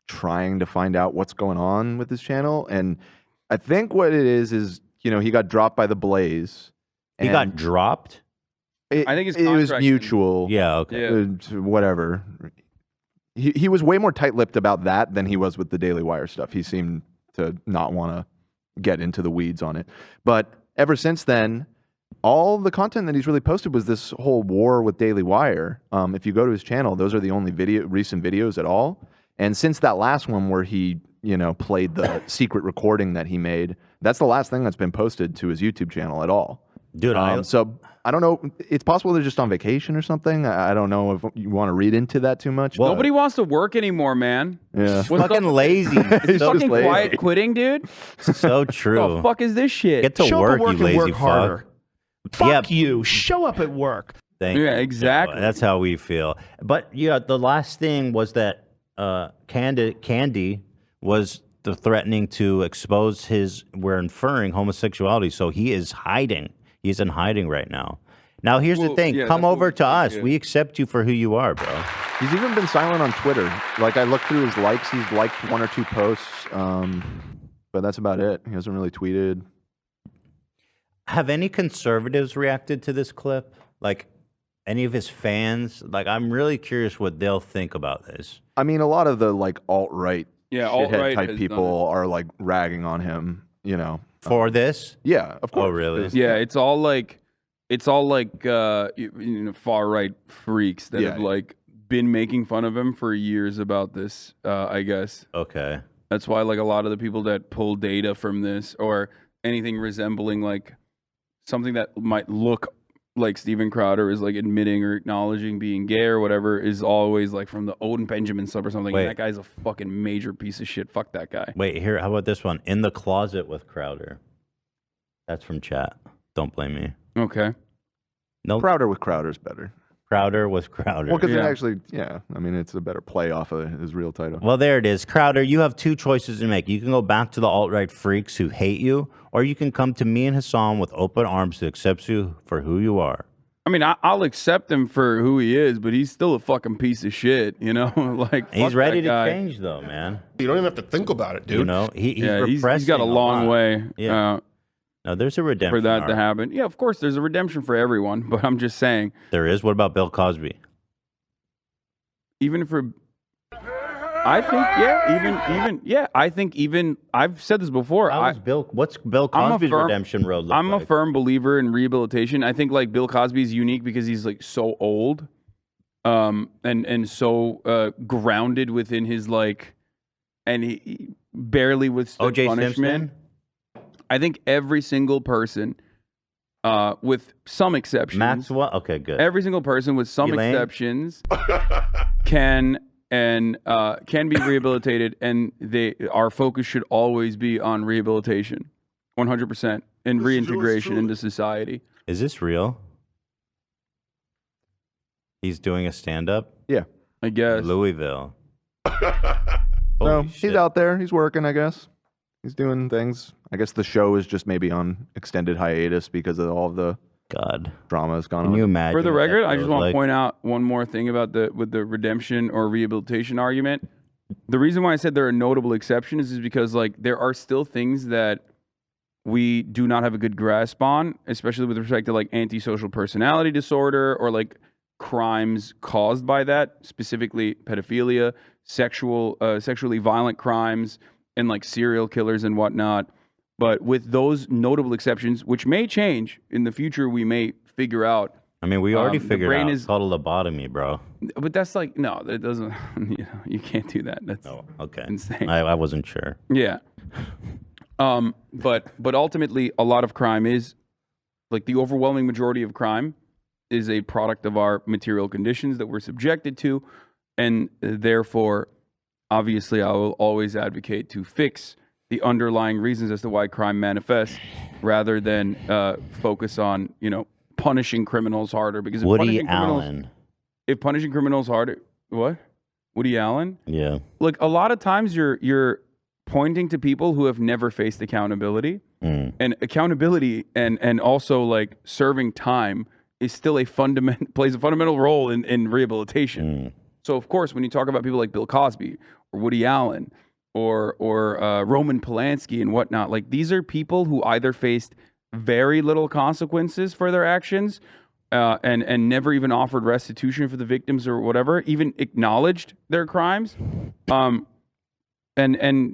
trying to find out what's going on with his channel. And I think what it is, he got dropped by the Blaze. He got dropped? I think it was mutual. Yeah, okay. Whatever. He was way more tight-lipped about that than he was with the Daily Wire stuff. He seemed to not want to get into the weeds on it. But ever since then, all the content that he's really posted was this whole war with Daily Wire. If you go to his channel, those are the only recent videos at all. And since that last one where he, played the secret recording that he made, that's the last thing that's been posted to his YouTube channel at all. Dude, so I don't know. It's possible they're just on vacation or something. I don't know if you want to read into that too much. Nobody wants to work anymore, man. Yeah. Fucking lazy. Is fucking quiet quitting, dude? So true. What the fuck is this shit? Get to work, you lazy fuck. Fuck you. Show up at work. Exactly. That's how we feel. But the last thing was that Candy was threatening to expose we're inferring homosexuality. So he is hiding. He's in hiding right now. Now, here's the thing. Come over to us. We accept you for who you are, bro. He's even been silent on Twitter. Like, I looked through his likes. He's liked 1 or 2 posts. But that's about it. He hasn't really tweeted. Have any conservatives reacted to this clip? Like, any of his fans? Like, I'm really curious what they'll think about this. I mean, a lot of the, like, alt-right alt-right type people are, like, ragging on him, For this? Yeah, of course. Oh, really? Yeah, it's all like far right freaks that have like been making fun of him for years about this. I guess. Okay. That's why like a lot of the people that pull data from this or anything resembling like something that might look like Steven Crowder is like admitting or acknowledging being gay or whatever is always like from the Odin Benjamin stuff or something. And that guy's a fucking major piece of shit. Fuck that guy. Wait, here, how about this one? In the closet with Crowder. That's from chat. Don't blame me. Okay. No. Crowder with Crowder's better. Crowder with Crowder. Well, because it actually, I mean, it's a better play off of his real title. Well, there it is. Crowder, you have 2 choices to make. You can go back to the alt-right freaks who hate you, or you can come to me and Hassan with open arms to accept you for who you are. I mean, I'll accept him for who he is, but he's still a fucking piece of shit, like he's ready to change, though, man. You don't even have to think about it, dude. He's got a long way. Yeah. No, there's a redemption for that to happen. Yeah, of course, there's a redemption for everyone, but I'm just saying there is. What about Bill Cosby? Even for, I think I've said this before. What's Bill Cosby's redemption road look I'm a firm believer in rehabilitation. I think like Bill Cosby's unique because he's like so old and so grounded within his like, and he barely withstood O.J. punishment. Simpson? I think every single person, with some exceptions, Maxwell. Okay, good. Every single person with some Elaine? exceptions can be rehabilitated, and our focus should always be on rehabilitation, 100%, and reintegration into society. Is this real? He's doing a stand-up? Yeah. I guess. Louisville. So he's out there. He's working, I guess. He's doing things. I guess the show is just maybe on extended hiatus because of all the drama that's gone on. Can you imagine? For the record, I just want to like? point out one more thing about with the redemption or rehabilitation argument. The reason why I said there are notable exceptions is because like there are still things that we do not have a good grasp on, especially with respect to like antisocial personality disorder or like crimes caused by that, specifically pedophilia, sexually violent crimes, and like serial killers and whatnot. But with those notable exceptions, which may change in the future, we may figure out. I mean, we already figured out. It's Is, called a lobotomy, bro. But that's like, no, that doesn't, you can't do that. That's okay. Insane. I wasn't sure. Yeah. But ultimately, a lot of crime is, like the overwhelming majority of crime is a product of our material conditions that we're subjected to. And therefore, obviously, I will always advocate to fix the underlying reasons as to why crime manifests rather than focus on, punishing criminals harder. Because if punishing criminals harder, what? Woody Allen? Yeah. Like a lot of times you're pointing to people who have never faced accountability. And accountability and also like serving time is still plays a fundamental role in rehabilitation. So of course, when you talk about people like Bill Cosby or Woody Allen or Roman Polanski and whatnot, like these are people who either faced very little consequences for their actions and never even offered restitution for the victims or whatever, even acknowledged their crimes, and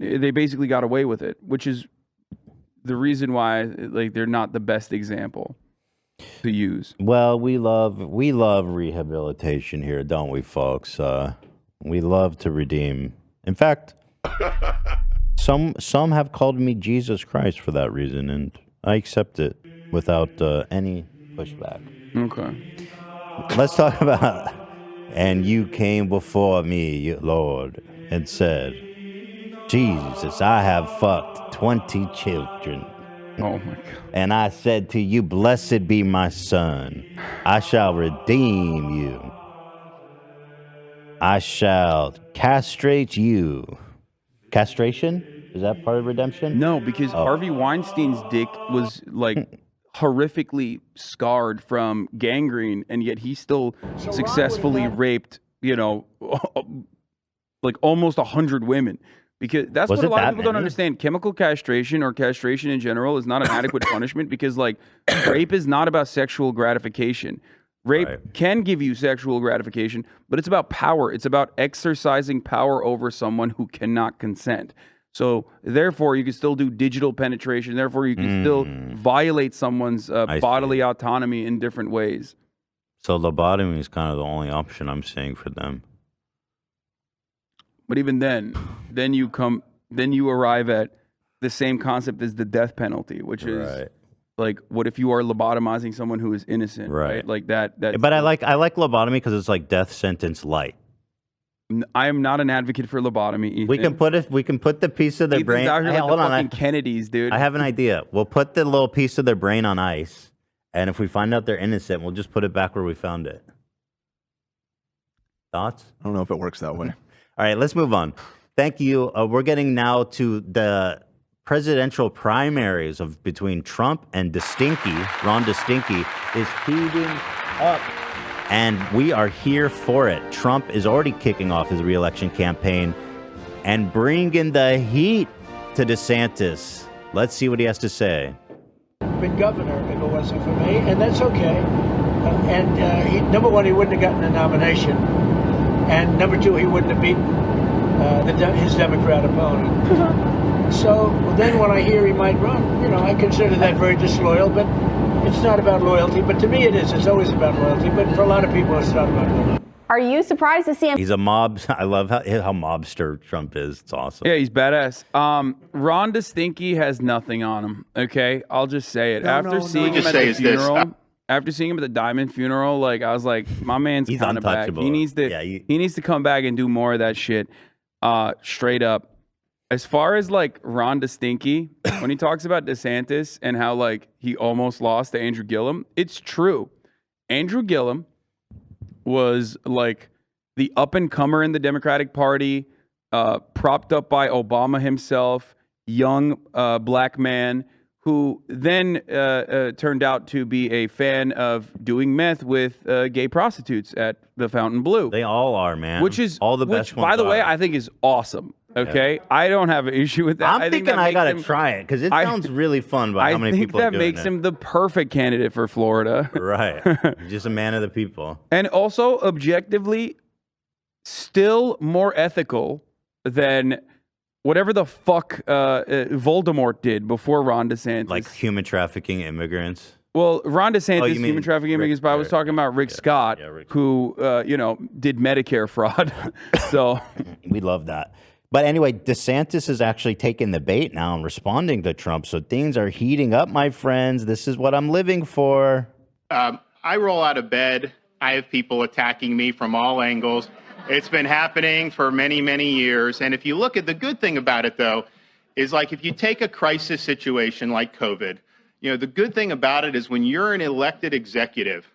they basically got away with it, which is the reason why like they're not the best example to use. Well, we love rehabilitation here, don't we, folks? We love to redeem. In fact, some have called me Jesus Christ for that reason, and I accept it without any pushback. Okay. Let's talk about, and you came before me, Lord, and said, Jesus, I have fucked 20 children. Oh my God. And I said to you, blessed be my son. I shall redeem you. I shall castrate you. Castration? Is that part of redemption? No, because Harvey Weinstein's dick was like horrifically scarred from gangrene, and yet he still successfully raped, like almost 100 women. Because that's what a lot of people don't understand. Chemical castration or castration in general is not an adequate punishment because, like, rape is not about sexual gratification. Rape can give you sexual gratification, but it's about power. It's about exercising power over someone who cannot consent. So, therefore, you can still do digital penetration. Therefore, you can still violate someone's bodily autonomy in different ways. So, lobotomy is kind of the only option I'm seeing for them. But even then you arrive at the same concept as the death penalty, which is like, what if you are lobotomizing someone who is innocent, right? Like that. But I like lobotomy because it's like death sentence light. I am not an advocate for lobotomy, Ethan. We can put the piece of their Ethan's brain. out here like hold the on, fucking Kennedys, dude. I have an idea. We'll put the little piece of their brain on ice, and if we find out they're innocent, we'll just put it back where we found it. Thoughts? I don't know if it works that way. All right, let's move on. Thank you. We're getting now to the presidential primaries between Trump and DeStinky. Ron DeStinky is heating up, and we are here for it. Trump is already kicking off his re-election campaign and bringing the heat to DeSantis. Let's see what he has to say. Been governor if it wasn't for me, and that's okay. Number one, he wouldn't have gotten a nomination. And number two, he wouldn't have beaten his Democrat opponent. So then when I hear he might run, I consider that very disloyal, but it's not about loyalty. But to me it is. It's always about loyalty. But for a lot of people, it's not about loyalty. Are you surprised to see him? He's a mob. I love how mobster Trump is. It's awesome. Yeah, he's badass. Ron DeStinky has nothing on him. Okay, I'll just say it. After seeing him at the funeral, after seeing him at the Diamond funeral, like I was like, my man's kind of back. He needs to. He needs to come back and do more of that shit. Straight up. As far as like Ron DeStinky, when he talks about DeSantis and how like he almost lost to Andrew Gillum, it's true. Andrew Gillum was like the up-and-comer in the Democratic Party, propped up by Obama himself, young black man who then turned out to be a fan of doing meth with gay prostitutes at the Fontainebleau. They all are, man. Which is all the best which, by the way, I think is awesome. Okay, I don't have an issue with that. I'm thinking I gotta try it because it sounds really fun. By how many people are doing it. I think that makes him the perfect candidate for Florida. Right, just a man of the people, and also objectively, still more ethical than whatever the fuck Voldemort did before Ron DeSantis. Like human trafficking immigrants. Well, Ron DeSantis, human trafficking immigrants, but I was talking about Rick Scott, who did Medicare fraud. So we love that. But anyway, DeSantis is actually taking the bait now and responding to Trump. So things are heating up, my friends. This is what I'm living for. I roll out of bed. I have people attacking me from all angles. It's been happening for many, many years. And if you look at the good thing about it, though, is like if you take a crisis situation like COVID, the good thing about it is when you're an elected executive,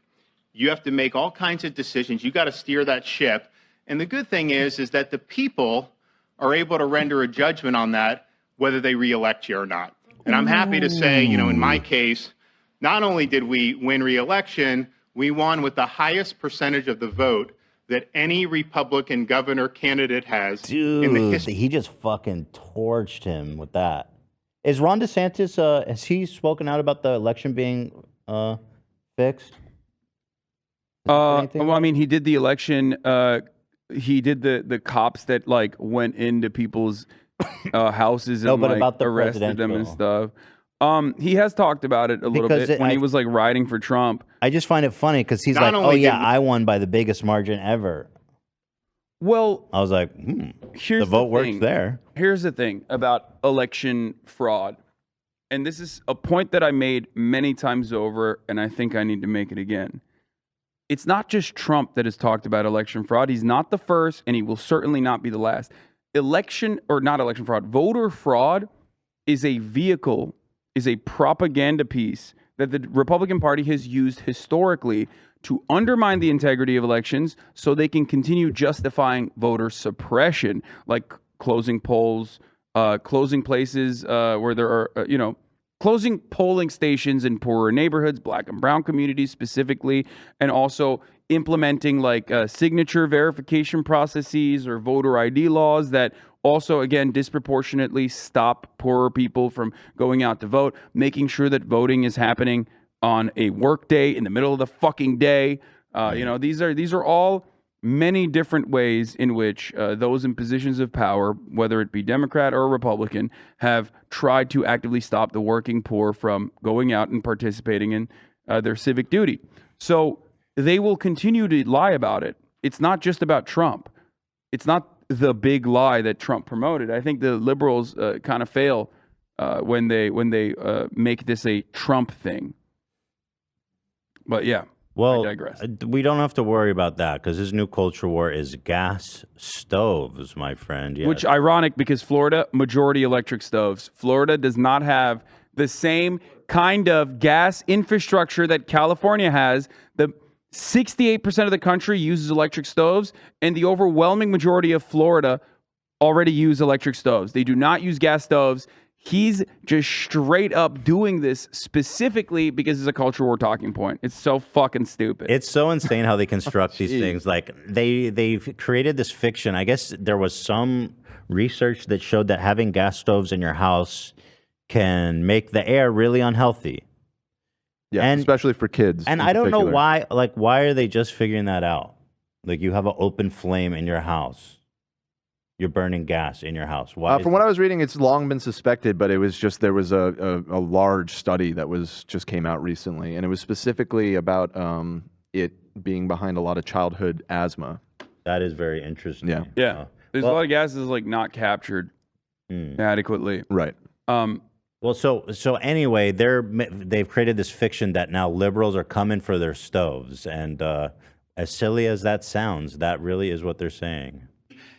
you have to make all kinds of decisions. You got to steer that ship. And the good thing is that the people are able to render a judgment on that, whether they reelect you or not. And I'm happy to say, in my case, not only did we win reelection, we won with the highest percentage of the vote that any Republican governor candidate has in the history. He just fucking torched him with that. Is Ron DeSantis, has he spoken out about the election being fixed? Well, I mean, he did the election. He did the cops that like went into people's houses and like about the arrested them and stuff. He has talked about it a little bit when he was like riding for Trump. I just find it funny because he's like, "Oh yeah, I won by the biggest margin ever." Well, I was like, here's the vote thing. works there. Here's the thing about election fraud, and this is a point that I made many times over, and I think I need to make it again. It's not just Trump that has talked about election fraud. He's not the first, and he will certainly not be the last. Voter fraud is a vehicle, is a propaganda piece that the Republican Party has used historically to undermine the integrity of elections so they can continue justifying voter suppression, like closing polls, closing places where there are, closing polling stations in poorer neighborhoods, black and brown communities specifically, and also implementing like signature verification processes or voter ID laws that also, again, disproportionately stop poorer people from going out to vote, making sure that voting is happening on a work day in the middle of the fucking day. These are all many different ways in which those in positions of power, whether it be Democrat or Republican, have tried to actively stop the working poor from going out and participating in their civic duty. So they will continue to lie about it. It's not just about Trump. It's not the big lie that Trump promoted. I think the liberals kind of fail when they make this a Trump thing. But yeah. Well, I digress. We don't have to worry about that because his new culture war is gas stoves, my friend. Yes. Which ironic because Florida, majority electric stoves. Florida does not have the same kind of gas infrastructure that California has. The 68% of the country uses electric stoves, and the overwhelming majority of Florida already use electric stoves. They do not use gas stoves. He's just straight up doing this specifically because it's a culture war talking point. It's so fucking stupid. It's so insane how they construct these things. Like they've created this fiction. I guess there was some research that showed that having gas stoves in your house can make the air really unhealthy. Yeah, and, especially for kids. And I don't know why. Like, why are they just figuring that out? Like, you have an open flame in your house. You're burning gas in your house. Why? From what I was reading, it's long been suspected, but it was just there was a large study that was just came out recently, and it was specifically about it being behind a lot of childhood asthma. That is very interesting. Yeah. Yeah. There's a lot of gases like not captured adequately. Right. Well, so anyway, they've created this fiction that now liberals are coming for their stoves, and as silly as that sounds, that really is what they're saying.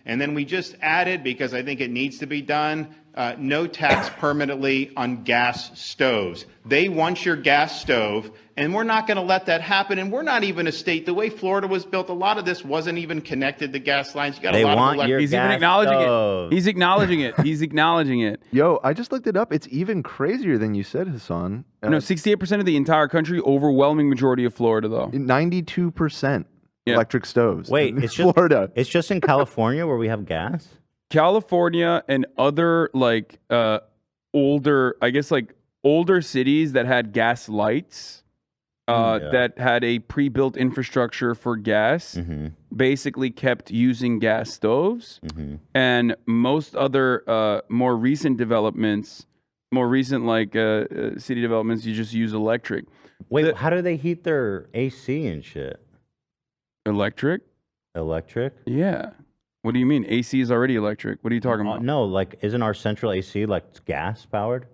And then we just added, because I think it needs to be done, no tax permanently on gas stoves. They want your gas stove, and we're not going to let that happen. And we're not even a state. The way Florida was built, a lot of this wasn't even connected to gas lines. You got a lot of He's even acknowledging it. He's acknowledging it. He's acknowledging it. Yo, I just looked it up. It's even crazier than you said, Hassan. No, 68% of the entire country, overwhelming majority of Florida, though. 92%. Electric stoves. Wait, it's Florida. It's just in California where we have gas? California and other like older, I guess like older cities that had gas lights, that had a pre-built infrastructure for gas, basically kept using gas stoves. And most other more recent developments, city developments, you just use electric. Wait, how do they heat their AC and shit? Electric? Yeah. What do you mean? AC is already electric. What are you talking about? No, like, isn't our central AC like gas powered?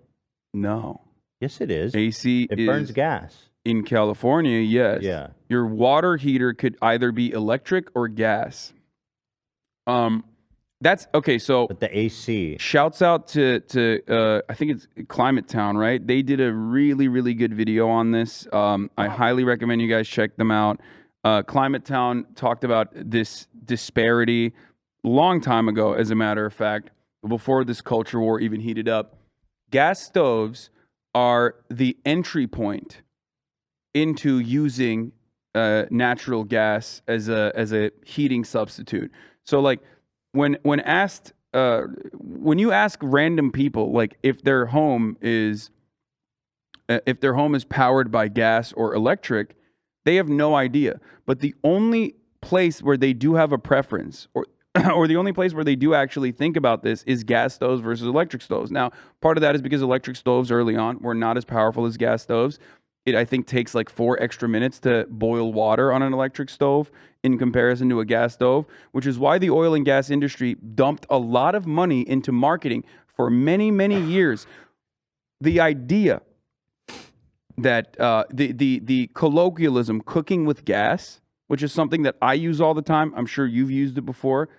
No. Yes, it is. AC it burns gas. In California, yes. Yeah. Your water heater could either be electric or gas. That's okay. So, but the AC. Shouts out to I think it's Climate Town, right? They did a really, really good video on this. I highly recommend you guys check them out. Climate Town talked about this disparity long time ago, as a matter of fact, before this culture war even heated up. Gas stoves are the entry point into using natural gas as a heating substitute. So, like, when you ask random people, like, if their home is powered by gas or electric, they have no idea. But the only place where they do have a preference, or the only place where they do actually think about this, is gas stoves versus electric stoves. Now, part of that is because electric stoves early on were not as powerful as gas stoves. It, I think, takes like 4 extra minutes to boil water on an electric stove in comparison to a gas stove, which is why the oil and gas industry dumped a lot of money into marketing for many, many years. The idea that the colloquialism cooking with gas, which is something that I use all the time, I'm sure you've used it before,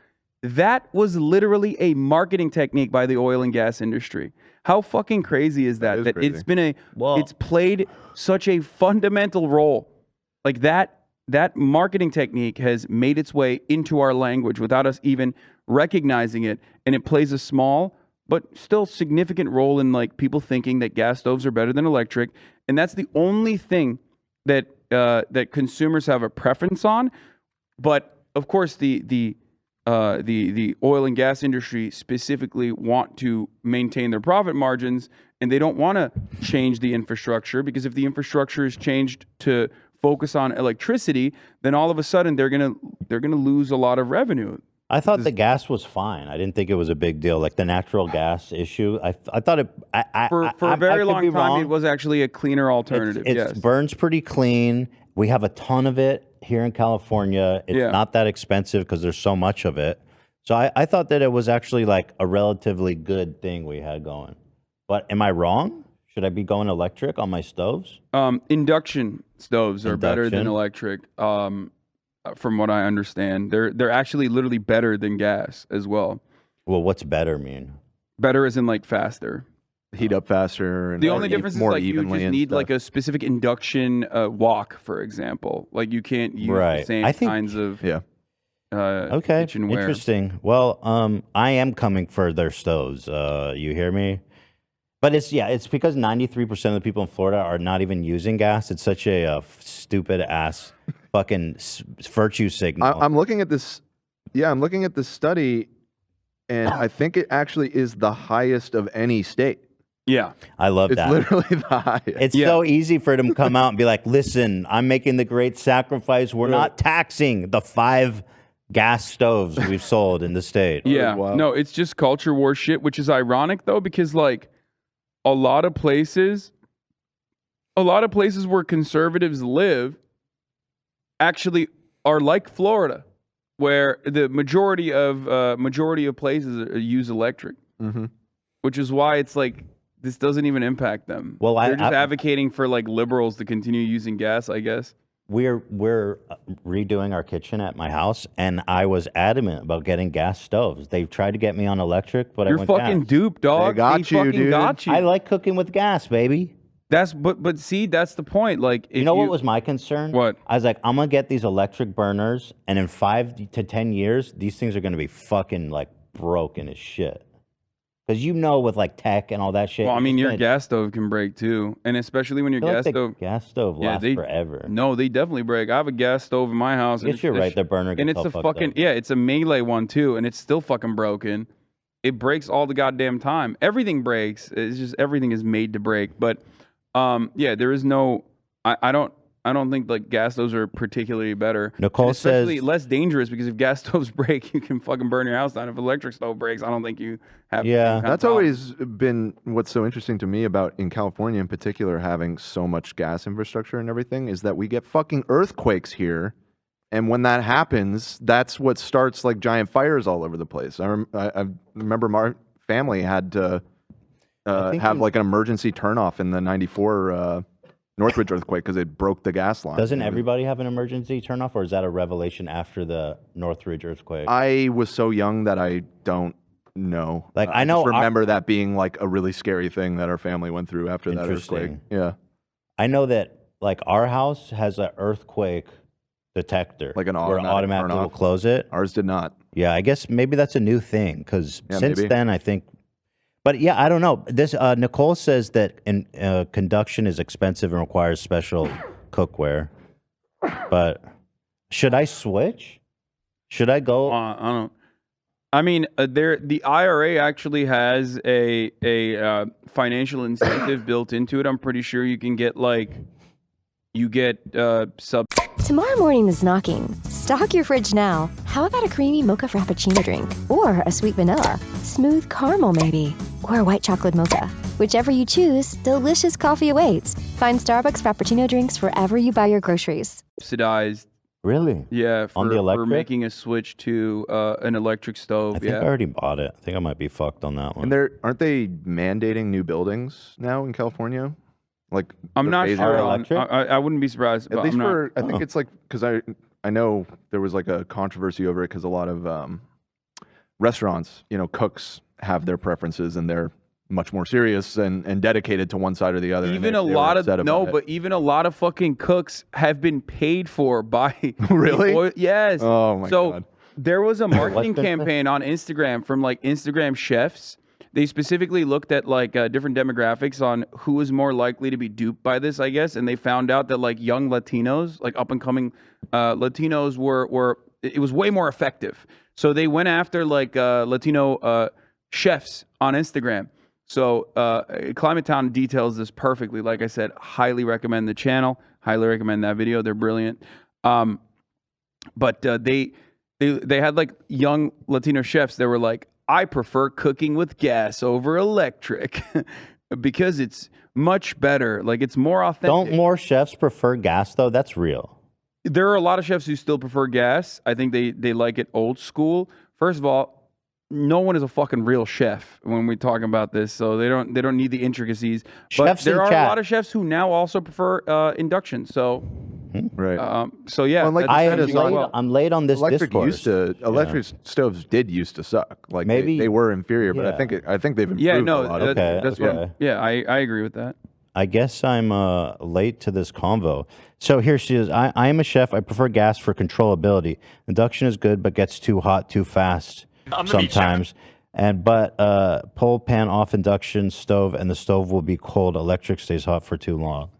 that was literally a marketing technique by the oil and gas industry. How fucking crazy is that? That crazy. It's played such a fundamental role. Like that marketing technique has made its way into our language without us even recognizing it, and it plays a small but still significant role in like people thinking that gas stoves are better than electric. And that's the only thing that that consumers have a preference on. But of course, the oil and gas industry specifically want to maintain their profit margins, and they don't want to change the infrastructure, because if the infrastructure is changed to focus on electricity, then all of a sudden they're gonna lose a lot of revenue. I thought the gas was fine. I didn't think it was a big deal, like the natural gas issue. I thought it. For a very long time, it was actually a cleaner alternative. It burns pretty clean. We have a ton of it here in California. It's not that expensive because there's so much of it. So I thought that it was actually like a relatively good thing we had going. But am I wrong? Should I be going electric on my stoves? Induction stoves are better than electric. From what I understand, they're actually literally better than gas as well. Well, what's better mean? Better as in like faster. Heat up faster. And the only difference is like you just need stuff. like a specific induction wok, for example. Like you can't use the same kinds of okay, kitchenware. Interesting. Well, I am coming for their stoves. You hear me? But it's because 93% of the people in Florida are not even using gas. It's such a stupid ass fucking virtue signal. I'm looking at this. Yeah, I'm looking at this study, and I think it actually is the highest of any state. Yeah. I love that. It's literally the highest. It's so easy for them to come out and be like, listen, I'm making the great sacrifice. We're not taxing the 5 gas stoves we've sold in the state. Yeah. No, it's just culture war shit, which is ironic though, because like a lot of places where conservatives live, actually are like Florida, where the majority of places use electric, which is why it's like this doesn't even impact them. Well, they're just advocating for like liberals to continue using gas, I guess. We're redoing our kitchen at my house, and I was adamant about getting gas stoves. They tried to get me on electric, but You're I went fucking gas. duped, dog. They got you, dude. Got you. I like cooking with gas, baby. But see, that's the point. Like, if you know what was my concern? What? I was like, I'm gonna get these electric burners, and in 5 to 10 years, these things are gonna be fucking like broken as shit. Because with like tech and all that shit. Well, I mean, your gas stove can break too, and especially when your gas stove lasts forever. No, they definitely break. I have a gas stove in my house. I guess you're right. The burner gets and it's all a fucked fucking up. it's a melee one too, and it's still fucking broken. It breaks all the goddamn time. Everything breaks. It's just everything is made to break. But there is no. I don't think like gas stoves are particularly better. Nicole especially says less dangerous because if gas stoves break, you can fucking burn your house down. If electric stove breaks, I don't think you have. Yeah, that's always been what's so interesting to me about in California in particular having so much gas infrastructure and everything is that we get fucking earthquakes here, and when that happens, that's what starts like giant fires all over the place. I remember my family had to have like an emergency turnoff in the '94. Northridge earthquake because it broke the gas line. Doesn't everybody have an emergency turnoff, or is that a revelation after the Northridge earthquake? I was so young that I don't know. Like I just remember that being like a really scary thing that our family went through after that earthquake. Yeah, I know that like our house has an earthquake detector, like an automatically will close it. Ours did not. Yeah, I guess maybe that's a new thing because since maybe. then I think. But yeah, I don't know. This Nicole says that conduction is expensive and requires special cookware. But should I switch? Should I go? I don't. I mean, the IRA actually has a financial incentive built into it. I'm pretty sure you can get sub. Tomorrow morning is knocking. Stock your fridge now. How about a creamy mocha frappuccino drink? Or a sweet vanilla? Smooth caramel maybe? Or a white chocolate mocha? Whichever you choose, delicious coffee awaits. Find Starbucks Frappuccino drinks wherever you buy your groceries. Subsidized. Really? Yeah, on the electric? For making a switch to an electric stove. I think I already bought it. I think I might be fucked on that one. And aren't they mandating new buildings now in California? Like I'm not sure. I wouldn't be surprised. At least I think it's like because I know there was like a controversy over it because a lot of restaurants, cooks have their preferences and they're much more serious and dedicated to one side or the other. Even a lot of fucking cooks have been paid for by really? Yes. Oh my god. There was a marketing campaign on Instagram from like Instagram chefs. They specifically looked at like different demographics on who was more likely to be duped by this, I guess, and they found out that like young Latinos, like up and coming Latinos, were it was way more effective. So they went after like Latino chefs on Instagram. So Climate Town details this perfectly. Like I said, highly recommend the channel. Highly recommend that video. They're brilliant. But they had like young Latino chefs that were like, I prefer cooking with gas over electric because it's much better. Like it's more authentic. Don't more chefs prefer gas though? That's real. There are a lot of chefs who still prefer gas. I think they like it old school. First of all, no one is a fucking real chef when we're talking about this, so they don't need the intricacies. But Chefs there in are chat. a lot of chefs who now also prefer induction. So right. So yeah, well, like I'm late on this electric discourse. Electric stoves did used to suck. Like Maybe they were inferior, but I think they've improved a lot. That's what. Yeah, I agree with that. I guess I'm late to this convo. So here she is. I am a chef. I prefer gas for controllability. Induction is good, but gets too hot too fast sometimes. But pull pan off induction stove, and the stove will be cold. Electric stays hot for too long.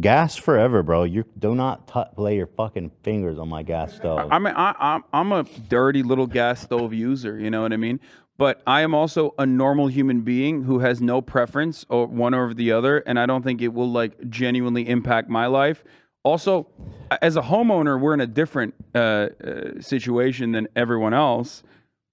Gas forever, bro. You do not lay your fucking fingers on my gas stove. I mean, I'm a dirty little gas stove user. You know what I mean? But I am also a normal human being who has no preference or one over the other, and I don't think it will like genuinely impact my life. Also, as a homeowner, we're in a different situation than everyone else.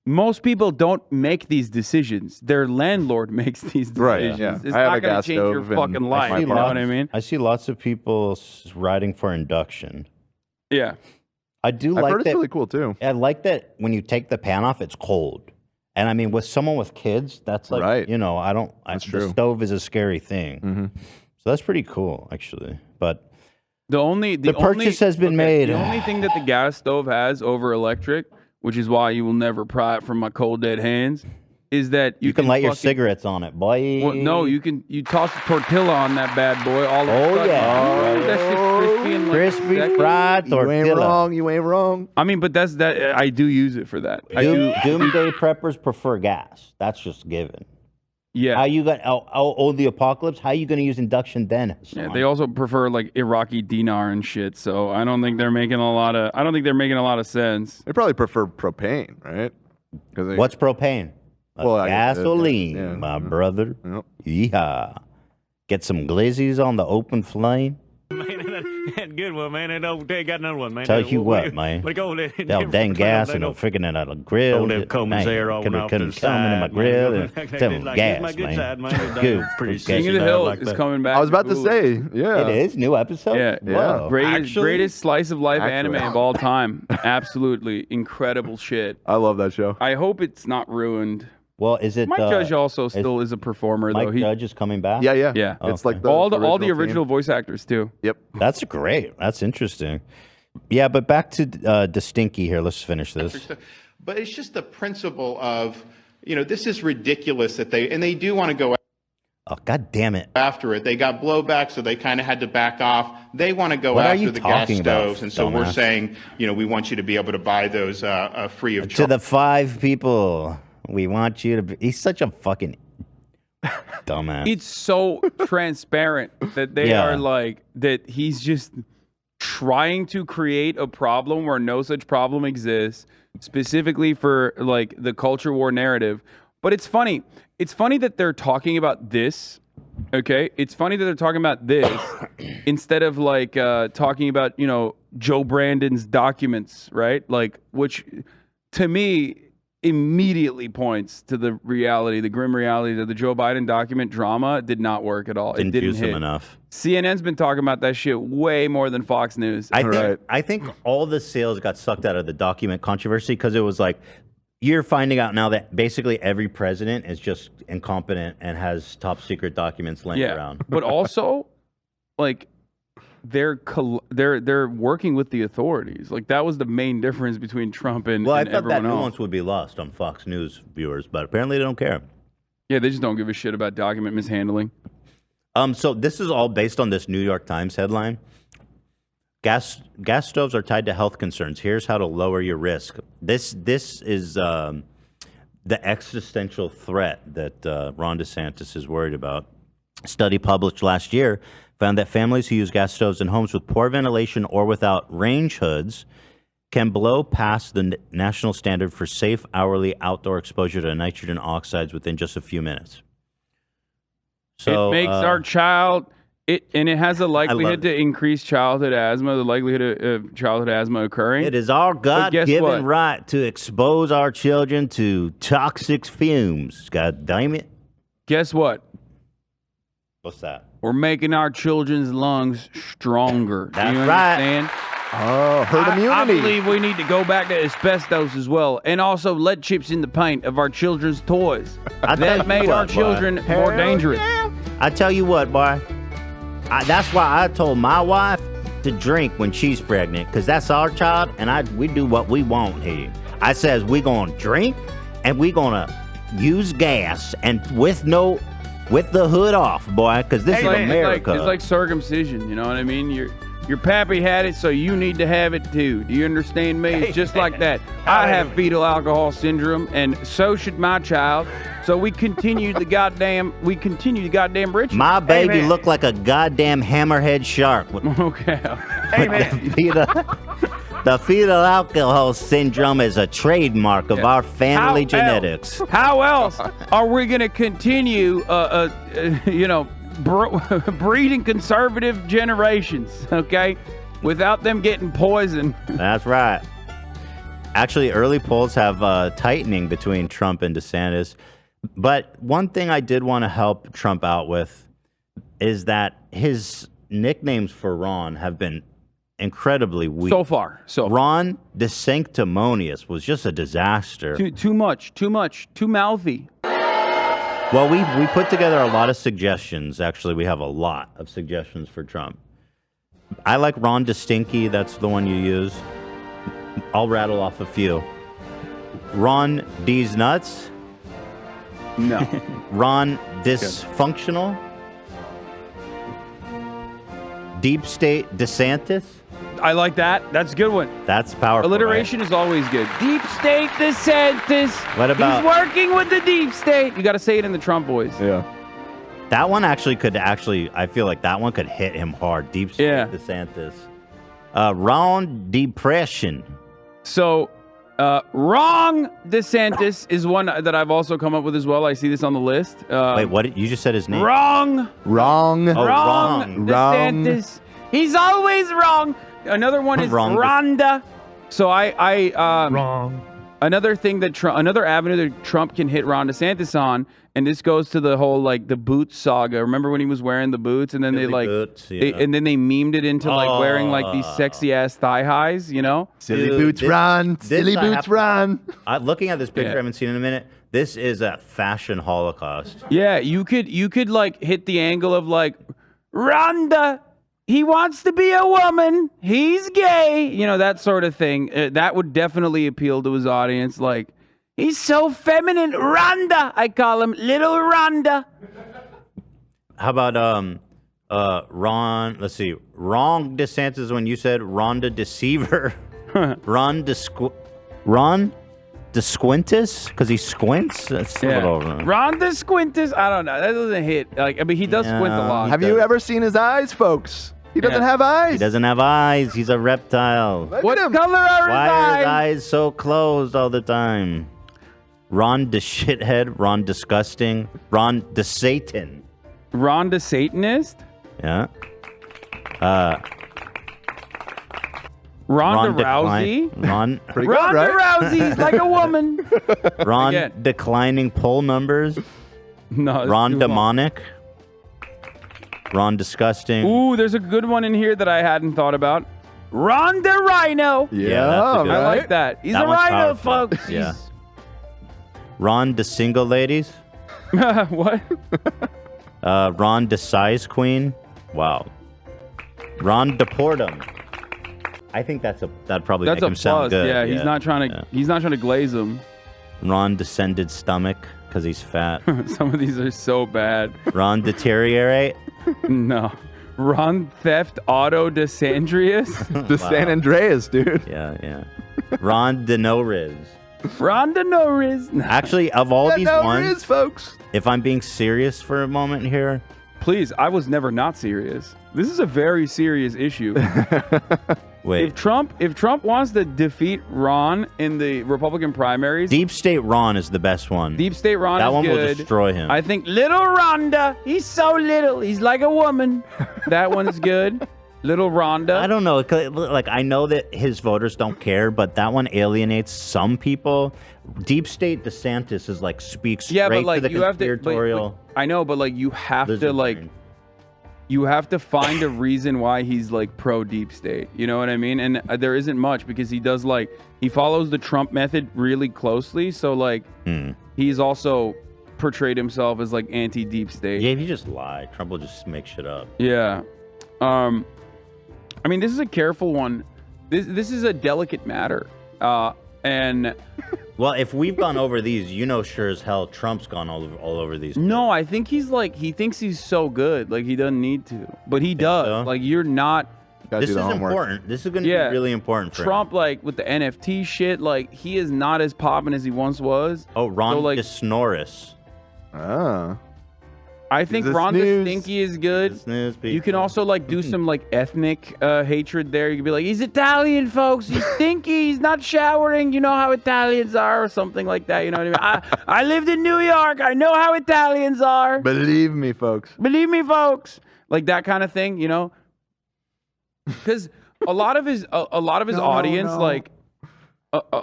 most people don't make these decisions. Their landlord makes these decisions. Right, yeah. It's I have not a going to gas change your stove in fucking my life. You know what I mean? I see lots of people riding for induction. Yeah. I've heard it's really cool too. I like that when you take the pan off, it's cold. And I mean, with someone with kids, that's like, Right. you know, the stove is a scary thing. So that's pretty cool, actually. But the purchase has been made. The only thing that the gas stove has over electric, which is why you will never pry it from my cold dead hands, is that you can light your cigarettes on it, boy. Well, no, you toss a tortilla on that bad boy. All of a sudden, that shit's crispy and like crispy fried tortilla. You ain't wrong. I mean, but that's that. I do use it for that. Doomsday preppers prefer gas. That's just given. Yeah. How you got? The apocalypse. How you going to use induction then? Yeah, they also prefer like Iraqi dinar and shit. So I don't think they're making a lot of. I don't think they're making a lot of sense. They probably prefer propane, right? What's propane? Well, Gasoline, my brother. Yep. Yeehaw. Get some glizzies on the open flame. Good one, man. They got another one, man. Tell you what, man. That dang gas and I'm freaking it out of the grill. Couldn't come into my grill and tell them gas, man. Good. King of the Hill is coming back. I was about to say, yeah. It is new episode. Yeah, Whoa. Greatest slice of life anime of all time. Absolutely incredible shit. I love that show. I hope it's not ruined. Well, is it? Mike Judge also still is a performer, though. Mike Judge is coming back. Yeah. Yeah. It's like all the original voice actors too. Yep. That's great. That's interesting. Yeah, but back to DeStinky here. Let's finish this. But it's just the principle of, this is ridiculous that they do want to go. Oh, God damn it. After it. They got blowback, so they kind of had to back off. They want to go after the gas stoves. And so we're saying, we want you to be able to buy those free of charge. To the 5 people, we want you to be. He's such a fucking dumbass. It's so transparent that they are like, that he's just trying to create a problem where no such problem exists, specifically for like the culture war narrative. But it's funny. It's funny that they're talking about this. Okay, it's funny that they're talking about this instead of like talking about Joe Brandon's documents, right? Like, which to me immediately points to the reality, the grim reality that the Joe Biden document drama did not work at all. It didn't use hit him enough. CNN's been talking about that shit way more than Fox News. I think all the sales got sucked out of the document controversy because it was like, you're finding out now that basically every president is just incompetent and has top secret documents laying around. But also, like, they're working with the authorities. Like, that was the main difference between Trump and I thought everyone that else. nuance would be lost on Fox News viewers, but apparently they don't care. Yeah, they just don't give a shit about document mishandling. So this is all based on this New York Times headline. Gas stoves are tied to health concerns. Here's how to lower your risk. This is the existential threat that Ron DeSantis is worried about. A study published last year found that families who use gas stoves in homes with poor ventilation or without range hoods can blow past the national standard for safe hourly outdoor exposure to nitrogen oxides within just a few minutes. So, it makes our child... It has a likelihood to increase childhood asthma, the likelihood of childhood asthma occurring. It is our God-given right to expose our children to toxic fumes. God damn it. Guess what? What's that? We're making our children's lungs stronger. That's you right. understand? Oh, herd immunity. I believe we need to go back to asbestos as well, and also lead chips in the paint of our children's toys. That made our children more dangerous. I tell you what, boy. That's why I told my wife to drink when she's pregnant, because that's our child, and we do what we want here. I says we gonna drink, and we gonna use gas, and with the hood off, boy, because this is America. It's like circumcision, you know what I mean? Your pappy had it, so you need to have it too. Do you understand me? It's just like that. I have fetal alcohol syndrome, and so should my child. So we continue the goddamn ritual. My baby looked like a goddamn hammerhead shark. Okay. Hey, man. The fetal alcohol syndrome is a trademark of our family genetics. How else are we going to continue, breeding conservative generations, okay, without them getting poisoned? That's right. Actually, early polls have tightening between Trump and DeSantis. But one thing I did want to help Trump out with is that his nicknames for Ron have been incredibly weak. So far. Ron DeSanctimonious was just a disaster. Too much, too mouthy. Well, we put together a lot of suggestions. Actually, we have a lot of suggestions for Trump. I like Ron DeStinky. That's the one you use. I'll rattle off a few. Ron D's nuts. No. Ron dysfunctional. Deep state DeSantis. I like that. That's a good one. That's powerful. Alliteration is always good. Deep state DeSantis. What about- He's working with the deep state. You got to say it in the Trump voice. Yeah. That one I feel like that one could hit him hard. Deep state DeSantis. Ron depression. So, wrong DeSantis is one that I've also come up with as well. I see this on the list. Wait, what? You just said his name. Wrong. Wrong. Oh, Wrong. DeSantis. He's always wrong. Another one is Wrong. Rhonda. So wrong. Another thing another avenue that Trump can hit Ron DeSantis on, and this goes to the whole like the boots saga. Remember when he was wearing the boots, and then they like, and then they memed it into like wearing like these sexy ass thigh highs, you know? Silly boots, Ron. Silly boots, Ron. Looking at this picture, I haven't seen in a minute. This is a fashion holocaust. Yeah, you could like hit the angle of like Rhonda. He wants to be a woman. He's gay. You know, that sort of thing. That would definitely appeal to his audience. Like, he's so feminine. Rhonda. I call him Little Rhonda. How about Ron? Let's see. Wrong DeSantis when you said Rhonda Deceiver. Ron DeSquintus? Because he squints? That's a little... Ron DeSquintus? I don't know. That doesn't hit. Like, I mean, he does squint a lot. Have you ever seen his eyes, folks? He doesn't have eyes. He doesn't have eyes. He's a reptile. What color are his Why are his eyes? eyes so closed all the time? Ron DeShithead. Ron Disgusting. Ron DeSatan. Ron DeSatanist? Yeah. Ronda Rousey? Ron. Pretty good, Ronda right? Rousey's like a woman. Ron Again. Declining poll numbers. No. Ron Demonic. Ron Disgusting. Ooh, there's a good one in here that I hadn't thought about. Ron the Rhino. Yeah, that's a good I one. like that. He's That a one's rhino, powerful. folks. Yeah. Ron the Single Ladies. What? Ron the Size Queen. Wow. Ron Deportum. I think that'd probably That's make a him sound plus. good. Yeah, he's not trying to glaze him. Ron Descended Stomach because he's fat. Some of these are so bad. Ron Deteriorate. No. Ron Theft Auto DeSandrius. The San Andreas, dude. Yeah. Ron DeNoriz. Ron DeNoriz. Actually, of all these ones, folks. if I'm being serious for a moment here, Please, I was never not serious. This is a very serious issue. wait. If Trump wants to defeat Ron in the Republican primaries, Deep State Ron is the best one. Deep State Ron that is one good. will destroy him. I think Little Rhonda, he's so little. He's like a woman. That one's good. Little Rhonda. I don't know. Like, I know that his voters don't care, but that one alienates some people. Deep State DeSantis is like speaks straight but like to the you have to. conspiratorial. I know, but like you have to like. You have to find a reason why he's like pro deep state. You know what I mean? And there isn't much because he does like he follows the Trump method really closely. So like he's also portrayed himself as like anti deep state. Yeah, if you just lie, Trump will just make shit up. Yeah. I mean, this is a careful one. This is a delicate matter. And well, if we've gone over these, you know, sure as hell, Trump's gone all over these. No, I think he's like he thinks he's so good, like he doesn't need to, but he does. So? Like you're not. This is important. This is going to be really important for Trump. him. Like with the NFT shit, like he is not as popping as he once was. Oh, Ron so, like, DeSnorris. Ah. I think Ron DeStinky is good. You can also like do some like ethnic hatred there. You could be like, he's Italian, folks. He's stinky. He's not showering. You know how Italians are, or something like that. You know what I mean? I lived in New York. I know how Italians are. Believe me, folks. Believe me, folks. Like that kind of thing, you know? Because a lot of his audience, like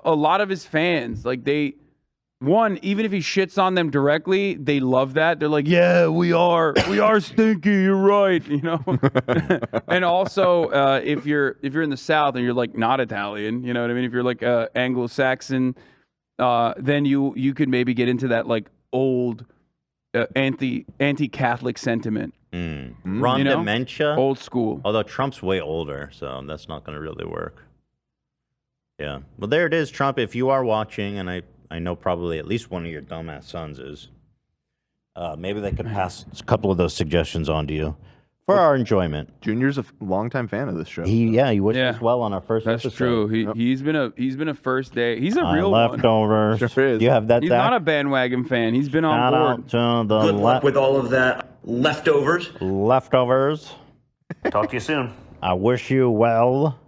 a lot of his fans, like even if he shits on them directly, they love that. They're like, yeah, we are stinky. You're right. You know. And also, if you're in the South and you're like not Italian, you know what I mean. If you're like Anglo-Saxon, then you could maybe get into that like old anti-Catholic sentiment. Ron dementia, old school. Although Trump's way older, so that's not going to really work. Yeah. Well, there it is, Trump. If you are watching, and I know probably at least one of your dumbass sons is, maybe they could pass a couple of those suggestions on to you for our enjoyment. Junior's a longtime fan of this show. He wished us well on our first That's episode. true. He's been a first day. He's a real leftovers. Sure is. Do you have that? He's Zach? not a bandwagon fan. He's been Shout on board. out to the Good luck with all of that leftovers. Leftovers. Talk to you soon. I wish you well.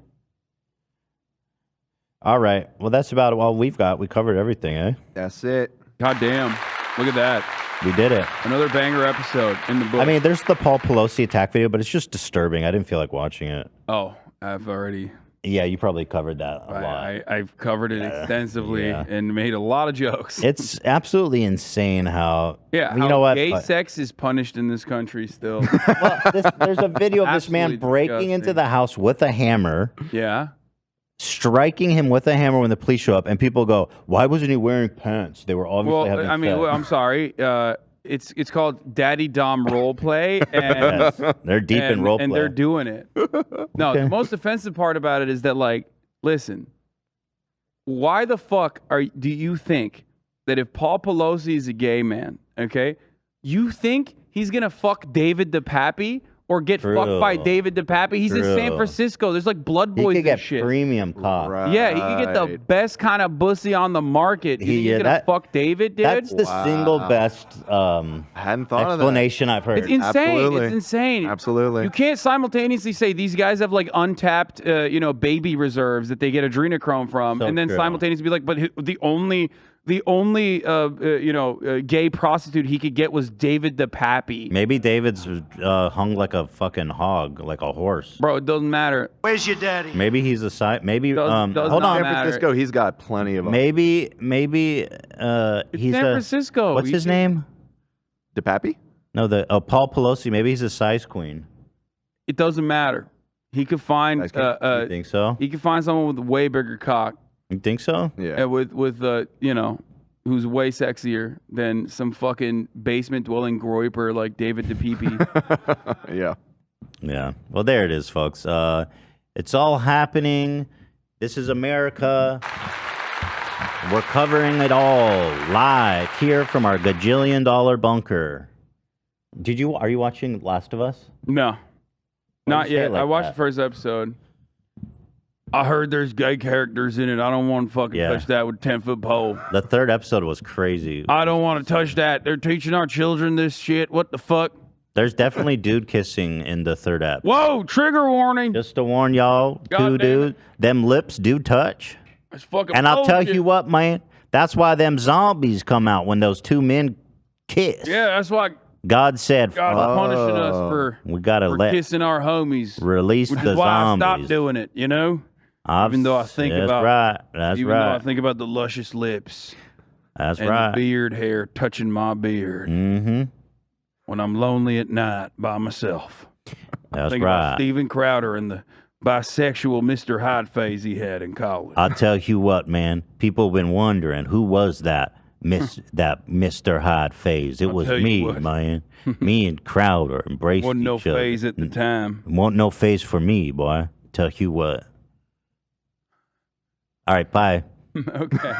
All right. Well, that's about all we've got. We covered everything, eh? That's it. God damn. Look at that. We did it. Another banger episode in the book. I mean, there's the Paul Pelosi attack video, but it's just disturbing. I didn't feel like watching it. Oh, I've already. Yeah, you probably covered that a lot. I've covered it extensively and made a lot of jokes. It's absolutely insane how. Yeah, you how know what? gay sex is punished in this country still. Well, there's a video of this man breaking into the house with a hammer. Yeah. Striking him with a hammer when the police show up, and people go, "Why wasn't he wearing pants?" They were obviously having I mean, sex. I'm sorry. It's called Daddy Dom role play, and Yes, they're deep in role and play. they're doing it. No, Okay. the most offensive part about it is that, like, listen, why the fuck do you think that if Paul Pelosi is a gay man, okay, you think he's gonna fuck David DePappy? Or get fucked by David DePappy. He's in San Francisco. There's like blood boys He could and get shit. premium cock. Yeah, he could get the best kind of pussy on the market. You think he's gonna fuck David, dude? That's the single best hadn't thought explanation I've heard. It's insane. It's insane. Absolutely. You can't simultaneously say these guys have like untapped, baby reserves that they get adrenochrome from, So and then true. simultaneously be like, but the only gay prostitute he could get was David DePappy. Maybe David's hung like a fucking hog, like a horse. Bro, it doesn't matter. Where's your daddy? Maybe he's a side. Maybe does hold not on. matter. San Francisco, he's got plenty of them. Maybe he's San Francisco. What's his name? DePappy? No, Paul Pelosi. Maybe he's a size queen. It doesn't matter. He could find. You think so? He could find someone with a way bigger cock. You think so? Yeah. With who's way sexier than some fucking basement dwelling groiper like David DePappy. Yeah. Yeah. Well, there it is, folks. It's all happening. This is America. We're covering it all live here from our gajillion-dollar bunker. Are you watching Last of Us? No, not yet. I watched the first episode. I heard there's gay characters in it. I don't want to fucking touch that with a 10-foot pole. The third episode was crazy. I don't want to touch that. They're teaching our children this shit. What the fuck? There's definitely dude kissing in the third ep. Whoa, trigger warning. Just to warn y'all, God dude, them lips do touch. It's fucking And I'll tell bullshit. you what, man, that's why them zombies come out when those two men kiss. Yeah, that's why God said, God's punishing us for we gotta kissing our homies. release which the is why zombies. I stopped doing it, Even though I think That's about right. That's even though I right. think about the luscious lips. That's and right. the beard hair touching my beard. Mm-hmm. When I'm lonely at night by myself. That's think right. about Steven Crowder and the bisexual Mr. Hyde phase he had in college. I'll tell you what, man. People have been wondering who was that that Mr. Hyde phase. It was tell you me, what. man. Me and Crowder embraced Wasn't no each other. phase at the time. Wasn't no phase for me, boy. Tell you what. All right, bye. Okay.